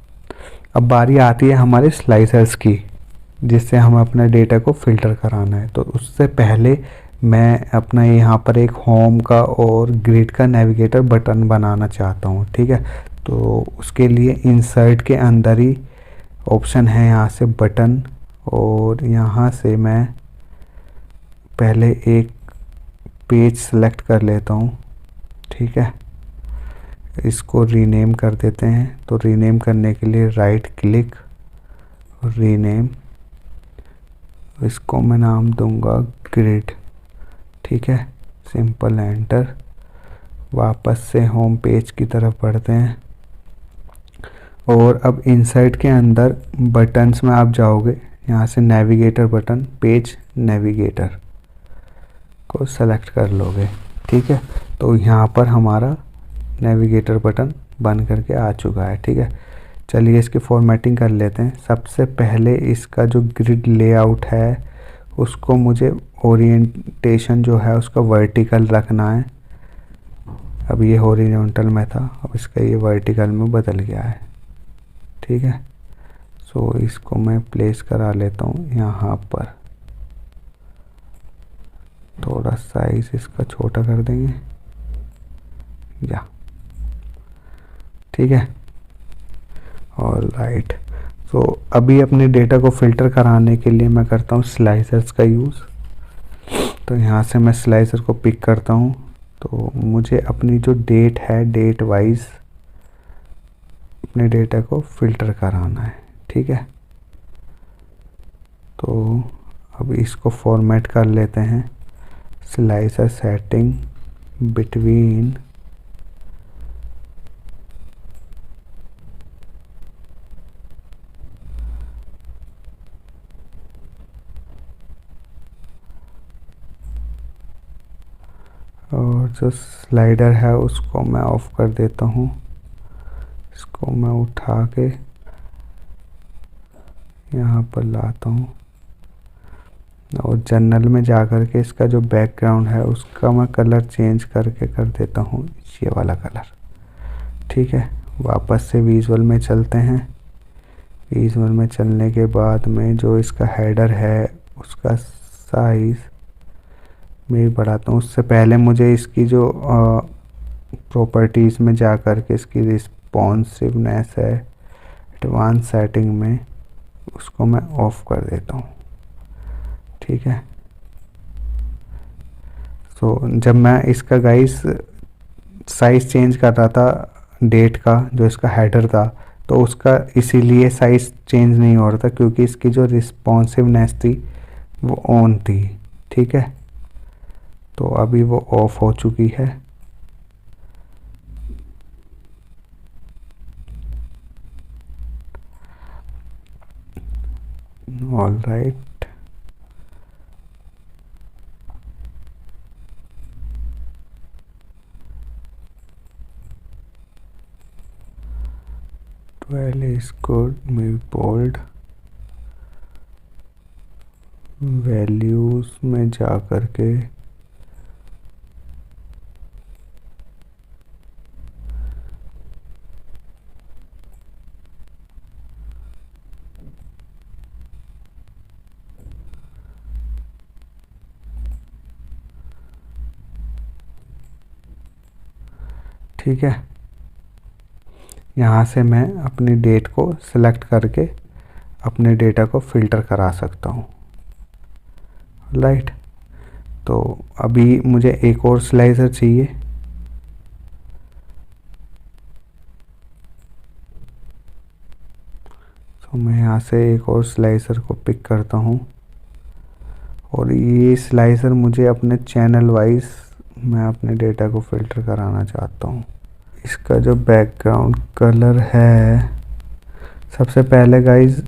अब बारी आती है हमारे स्लाइसर्स की, जिससे हमें अपने डेटा को फिल्टर कराना है। तो उससे पहले मैं अपना यहाँ पर एक होम का और ग्रिड का नेविगेटर बटन बनाना चाहता हूँ। ठीक है, तो उसके लिए इंसर्ट के अंदर ही ऑप्शन है यहाँ से बटन, और यहाँ से मैं पहले एक पेज सेलेक्ट कर लेता हूँ। ठीक है, इसको रीनेम कर देते हैं। तो रीनेम करने के लिए राइट क्लिक, रीनेम, इसको मैं नाम दूंगा ग्रिड। ठीक है, सिंपल एंटर। वापस से होम पेज की तरफ बढ़ते हैं और अब इनसाइट के अंदर बटन्स में आप जाओगे, यहाँ से नेविगेटर बटन, पेज नेविगेटर को सेलेक्ट कर लोगे। ठीक है, तो यहाँ पर हमारा नेविगेटर बटन बन करके आ चुका है। ठीक है, चलिए इसकी फॉर्मेटिंग कर लेते हैं। सबसे पहले इसका जो ग्रिड लेआउट है उसको मुझे ओरिएंटेशन जो है उसका वर्टिकल रखना है। अब ये हॉरिजॉन्टल में था, अब इसका ये वर्टिकल में बदल गया है। ठीक है, सो इसको मैं प्लेस करा लेता हूँ यहाँ पर। थोड़ा साइज इसका छोटा कर देंगे या, ठीक है, और राइट। तो अभी अपने डेटा को फ़िल्टर कराने के लिए मैं करता हूँ स्लाइसर्स का यूज़। तो यहाँ से मैं स्लाइसर को पिक करता हूँ। तो मुझे अपनी जो डेट है, डेट वाइज अपने डेटा को फ़िल्टर कराना है। ठीक है, तो अब इसको फॉर्मेट कर लेते हैं। स्लाइसर सेटिंग बिटवीन और जो स्लाइडर है उसको मैं ऑफ कर देता हूँ। इसको मैं उठा के यहाँ पर लाता हूँ और जनरल में जा कर के इसका जो बैकग्राउंड है उसका मैं कलर चेंज करके कर देता हूँ ये वाला कलर। ठीक है, वापस से विजुअल में चलते हैं। विजुअल में चलने के बाद में जो इसका हेडर है उसका साइज़ मैं बढ़ाता हूँ। उससे पहले मुझे इसकी जो प्रॉपर्टीज़ में जा कर के इसकी रिस्पॉन्सिवनेस है एडवांस सेटिंग में, उसको मैं ऑफ़ कर देता हूँ। ठीक है, तो जब मैं इसका गाइस साइज़ चेंज कर रहा था डेट का, जो इसका हेडर था, तो उसका इसीलिए साइज़ चेंज नहीं हो रहा था क्योंकि इसकी जो रिस्पॉन्सिवनेस थी वो ऑन थी। ठीक है, तो अभी वो ऑफ हो चुकी है। All right, well is good, maybe bold। Values में जा कर के ठीक है, यहाँ से मैं अपनी डेट को सिलेक्ट करके अपने डेटा को फ़िल्टर करा सकता हूँ। राइट, तो अभी मुझे एक और स्लाइसर चाहिए। तो मैं यहाँ से एक और स्लाइसर को पिक करता हूँ और ये स्लाइसर मुझे अपने चैनल वाइज मैं अपने डेटा को फ़िल्टर कराना चाहता हूँ। इसका जो बैकग्राउंड कलर है, सबसे पहले गाइज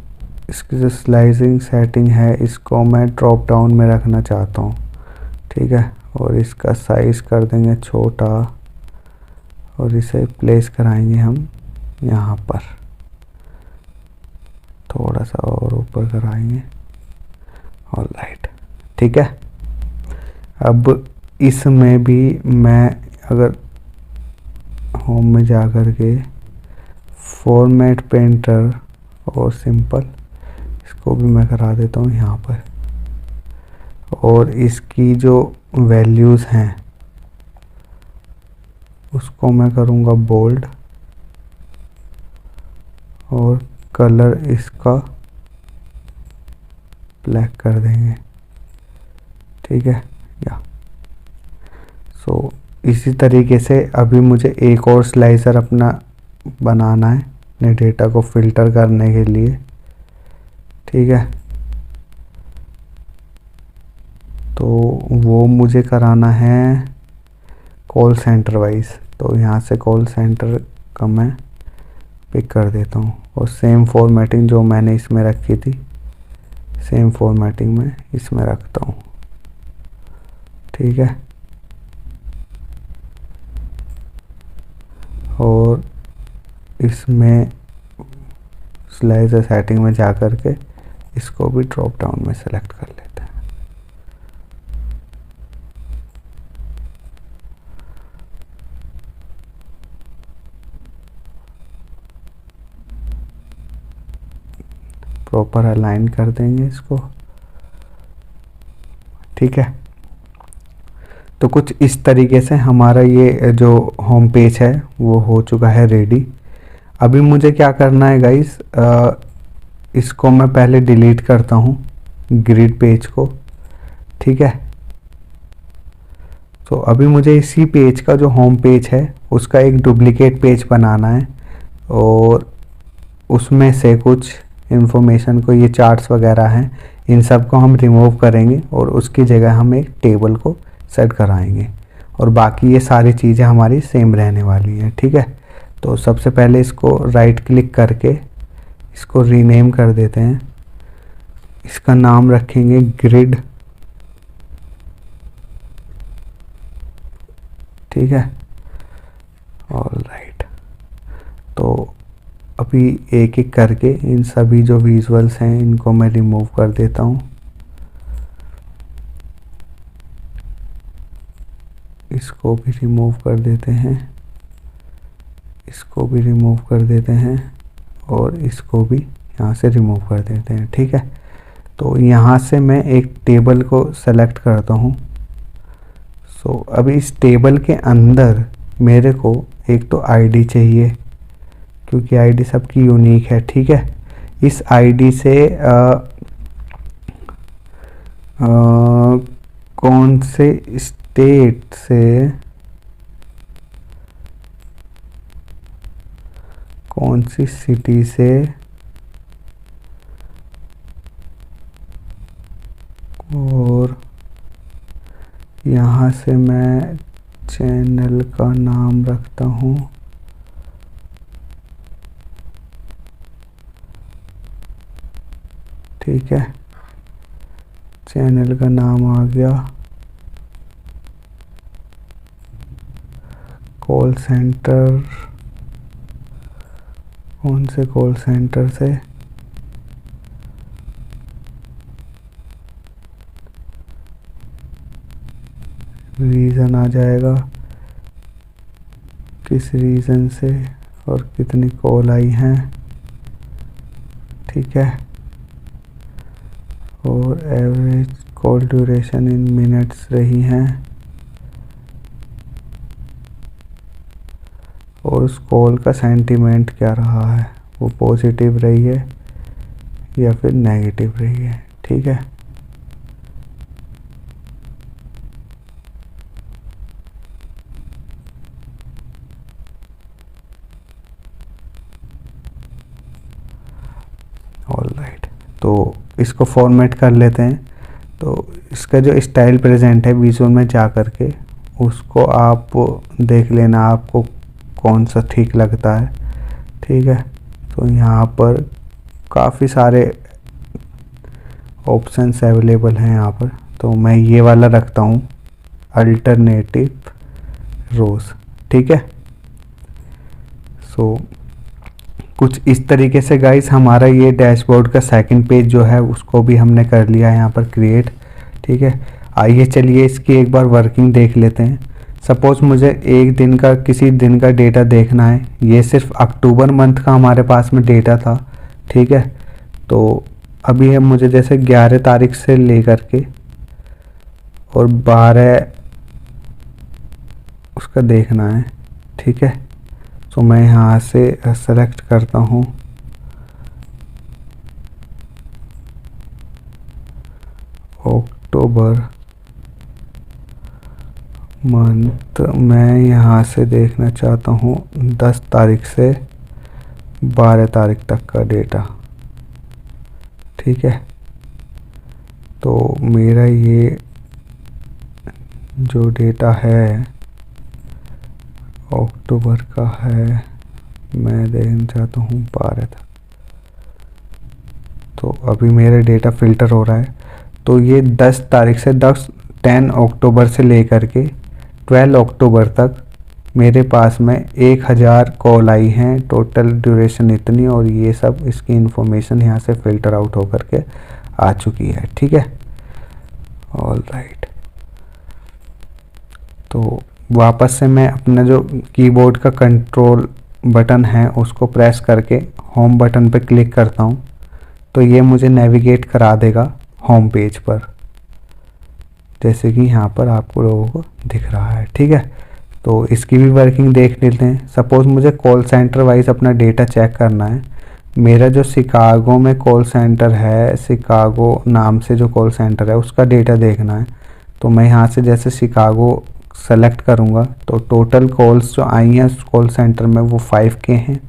इसकी जो स्लाइसिंग सेटिंग है इसको मैं ड्रॉप डाउन में रखना चाहता हूँ। ठीक है, और इसका साइज़ कर देंगे छोटा और इसे प्लेस कराएंगे हम यहाँ पर, थोड़ा सा और ऊपर कराएंगे। ऑल राइट, ठीक है, अब इसमें भी मैं अगर होम में जा कर के फॉर्मेट पेंटर और सिंपल इसको भी मैं करा देता हूँ यहाँ पर, और इसकी जो वैल्यूज़ हैं उसको मैं करूँगा बोल्ड और कलर इसका ब्लैक कर देंगे। ठीक है, या सो इसी तरीके से अभी मुझे एक और स्लाइसर अपना बनाना है अपने डेटा को फ़िल्टर करने के लिए। ठीक है, तो वो मुझे कराना है कॉल सेंटर वाइज, तो यहाँ से कॉल सेंटर का मैं पिक कर देता हूँ और सेम फॉर्मेटिंग जो मैंने इसमें रखी थी सेम फॉर्मेटिंग में इसमें रखता हूँ। ठीक है, और इसमें स्लाइडर सेटिंग में जा कर के इसको भी ड्रॉप डाउन में सेलेक्ट कर लेते हैं। प्रॉपर अलाइन कर देंगे इसको। ठीक है, तो कुछ इस तरीके से हमारा ये जो होम पेज है वो हो चुका है रेडी। अभी मुझे क्या करना है गाइस, इसको मैं पहले डिलीट करता हूँ ग्रिड पेज को। ठीक है, तो अभी मुझे इसी पेज का जो होम पेज है उसका एक डुप्लीकेट पेज बनाना है और उसमें से कुछ इन्फॉर्मेशन को, ये चार्ट्स वगैरह हैं, इन सब को हम रिमूव करेंगे और उसकी जगह हम एक टेबल को सेट कराएंगे और बाकी ये सारी चीज़ें हमारी सेम रहने वाली हैं। ठीक है, तो सबसे पहले इसको राइट क्लिक करके इसको रीनेम कर देते हैं। इसका नाम रखेंगे ग्रिड। ठीक है, ऑलराइट। तो अभी एक एक करके इन सभी जो विजुअल्स हैं इनको मैं रिमूव कर देता हूँ। इसको भी रिमूव कर देते हैं, इसको भी रिमूव कर देते हैं और इसको भी यहाँ से रिमूव कर देते हैं। ठीक है, तो यहाँ से मैं एक टेबल को सेलेक्ट करता हूँ। सो अभी इस टेबल के अंदर मेरे को एक तो आईडी चाहिए क्योंकि आईडी सबकी यूनिक है। ठीक है, इस आईडी से कौन से स्टेट से कौन सी सिटी से और यहाँ से मैं चैनल का नाम रखता हूँ। ठीक है, चैनल का नाम आ गया। कॉल सेंटर, कौन से कॉल सेंटर से, रीज़न आ जाएगा, किस रीज़न से और कितनी कॉल आई हैं। ठीक है, और average call duration in minutes रही हैं और उस कॉल का सेंटीमेंट क्या रहा है, वो पॉजिटिव रही है या फिर नेगेटिव रही है। ठीक है, ऑलराइट। तो इसको फॉर्मेट कर लेते हैं। तो इसका जो स्टाइल प्रेजेंट है विजुअल में जा कर के उसको आप देख लेना आपको कौन सा ठीक लगता है। ठीक है, तो यहाँ पर काफ़ी सारे ऑप्शंस अवेलेबल हैं यहाँ पर, तो मैं ये वाला रखता हूँ अल्टरनेटिव रोज। ठीक है, सो कुछ इस तरीके से गाइस हमारा ये डैशबोर्ड का सेकंड पेज जो है उसको भी हमने कर लिया है यहाँ पर क्रिएट। ठीक है, आइए चलिए इसकी एक बार वर्किंग देख लेते हैं। सपोज़ मुझे एक दिन का, किसी दिन का डेटा देखना है। ये सिर्फ अक्टूबर मंथ का हमारे पास में डेटा था। ठीक है, तो अभी है मुझे जैसे 11 तारीख से लेकर के और 12 उसका देखना है। ठीक है, तो मैं यहाँ से सेलेक्ट करता हूँ अक्टूबर मंथ। मैं यहाँ से देखना चाहता हूँ 10 तारीख से 12 तारीख तक का डेटा। ठीक है, तो मेरा ये जो डेटा है अक्टूबर का है, मैं देखना चाहता हूँ 12 तक। तो अभी मेरा डेटा फ़िल्टर हो रहा है। तो ये 10 तारीख से 10 अक्टूबर से लेकर के 12 अक्टूबर तक मेरे पास में 1000 कॉल आई हैं, टोटल ड्यूरेशन इतनी, और ये सब इसकी इन्फॉर्मेशन यहाँ से फ़िल्टर आउट होकर के आ चुकी है। ठीक है, ऑल राइट। तो वापस से मैं अपना जो कीबोर्ड का कंट्रोल बटन है उसको प्रेस करके होम बटन पर क्लिक करता हूँ, तो ये मुझे नेविगेट करा देगा होम पेज पर, जैसे कि यहाँ पर आपको लोगों को दिख रहा है। ठीक है, तो इसकी भी वर्किंग देख लेते हैं। सपोज़ मुझे कॉल सेंटर वाइज अपना डेटा चेक करना है। मेरा जो शिकागो में कॉल सेंटर है, शिकागो नाम से जो कॉल सेंटर है उसका डेटा देखना है। तो मैं यहाँ से जैसे शिकागो सेलेक्ट करूँगा तो टोटल कॉल्स जो आई हैं उस कॉल सेंटर में वो 5 के हैं।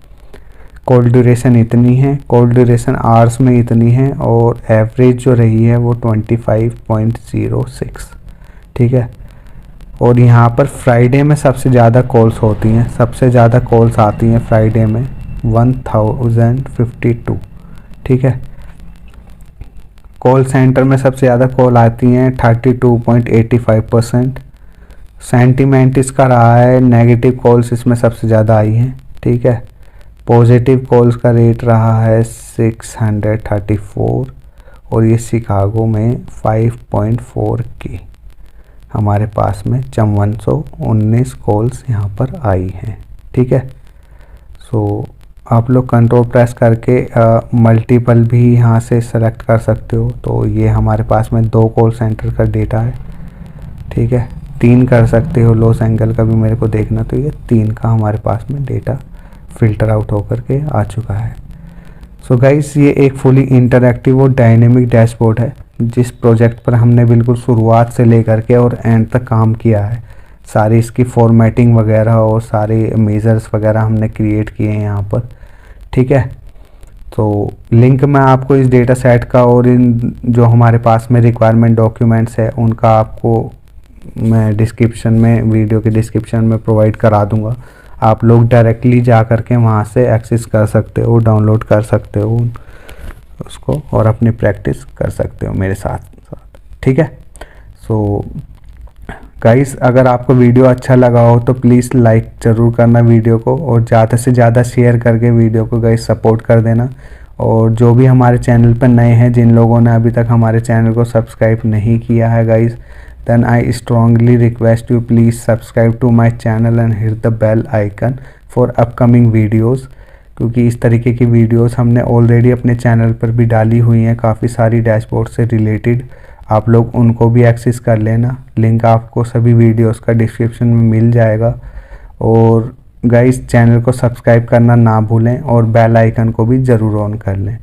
कॉल ड्यूरेशन इतनी है, कॉल ड्यूरेशन आवर्स में इतनी है, और एवरेज जो रही है वो 25.06। ठीक है, और यहाँ पर फ्राइडे में सबसे ज़्यादा कॉल्स होती हैं, सबसे ज़्यादा कॉल्स आती हैं फ्राइडे में 1052। ठीक है, कॉल सेंटर में सबसे ज़्यादा कॉल आती हैं 32.85%। सेंटीमेंट इसका रहा है नेगेटिव कॉल्स इसमें सबसे ज़्यादा आई हैं। ठीक है, पॉजिटिव कॉल्स का रेट रहा है 634, और ये शिकागो में 5.4 के हमारे पास में 5419 कॉल्स यहाँ पर आई हैं। ठीक है, सो आप लोग कंट्रोल प्रेस करके मल्टीपल भी यहाँ से सेलेक्ट कर सकते हो। तो ये हमारे पास में 2 कॉल सेंटर का डेटा है। ठीक है, 3 कर सकते हो, लॉस एंगल का भी मेरे को देखना, तो ये 3 का हमारे पास में डेटा फ़िल्टर आउट होकर के आ चुका है। सो गाइस, ये एक फुली इंटरैक्टिव और डायनेमिक डैशबोर्ड है जिस प्रोजेक्ट पर हमने बिल्कुल शुरुआत से लेकर के और एंड तक काम किया है। सारी इसकी फॉर्मेटिंग वगैरह और सारे मेजर्स वगैरह हमने क्रिएट किए हैं यहाँ पर। ठीक है, तो लिंक मैं आपको इस डेटा सेट का और इन जो हमारे पास में रिक्वायरमेंट डॉक्यूमेंट्स है उनका आपको मैं डिस्क्रिप्शन में, वीडियो के डिस्क्रिप्शन में प्रोवाइड करा दूँगा। आप लोग डायरेक्टली जा कर के वहाँ से एक्सेस कर सकते हो, डाउनलोड कर सकते हो उसको और अपनी प्रैक्टिस कर सकते हो मेरे साथ साथ। ठीक है, सो गाइस, अगर आपको वीडियो अच्छा लगा हो तो प्लीज़ लाइक ज़रूर करना वीडियो को, और ज़्यादा से ज़्यादा शेयर करके वीडियो को गाइस सपोर्ट कर देना। और जो भी हमारे चैनल पर नए हैं, जिन लोगों ने अभी तक हमारे चैनल को सब्सक्राइब नहीं किया है guys, then I strongly request you please subscribe to my channel and hit the bell icon for upcoming videos, क्योंकि इस तरीके की वीडियोस हमने ऑलरेडी अपने चैनल पर भी डाली हुई हैं काफ़ी सारी डैशबोर्ड से रिलेटेड। आप लोग उनको भी एक्सेस कर लेना, लिंक आपको सभी वीडियोस का डिस्क्रिप्शन में मिल जाएगा। और गाइस, चैनल को सब्सक्राइब करना ना भूलें और बेल आइकन को भी ज़रूर ऑन कर लें।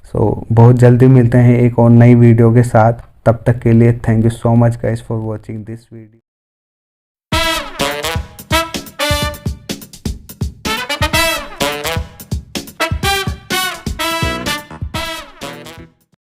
सो बहुत जल्दी मिलते हैं एक और नई वीडियो के साथ। तब तक के लिए thank you so much guys for watching this video.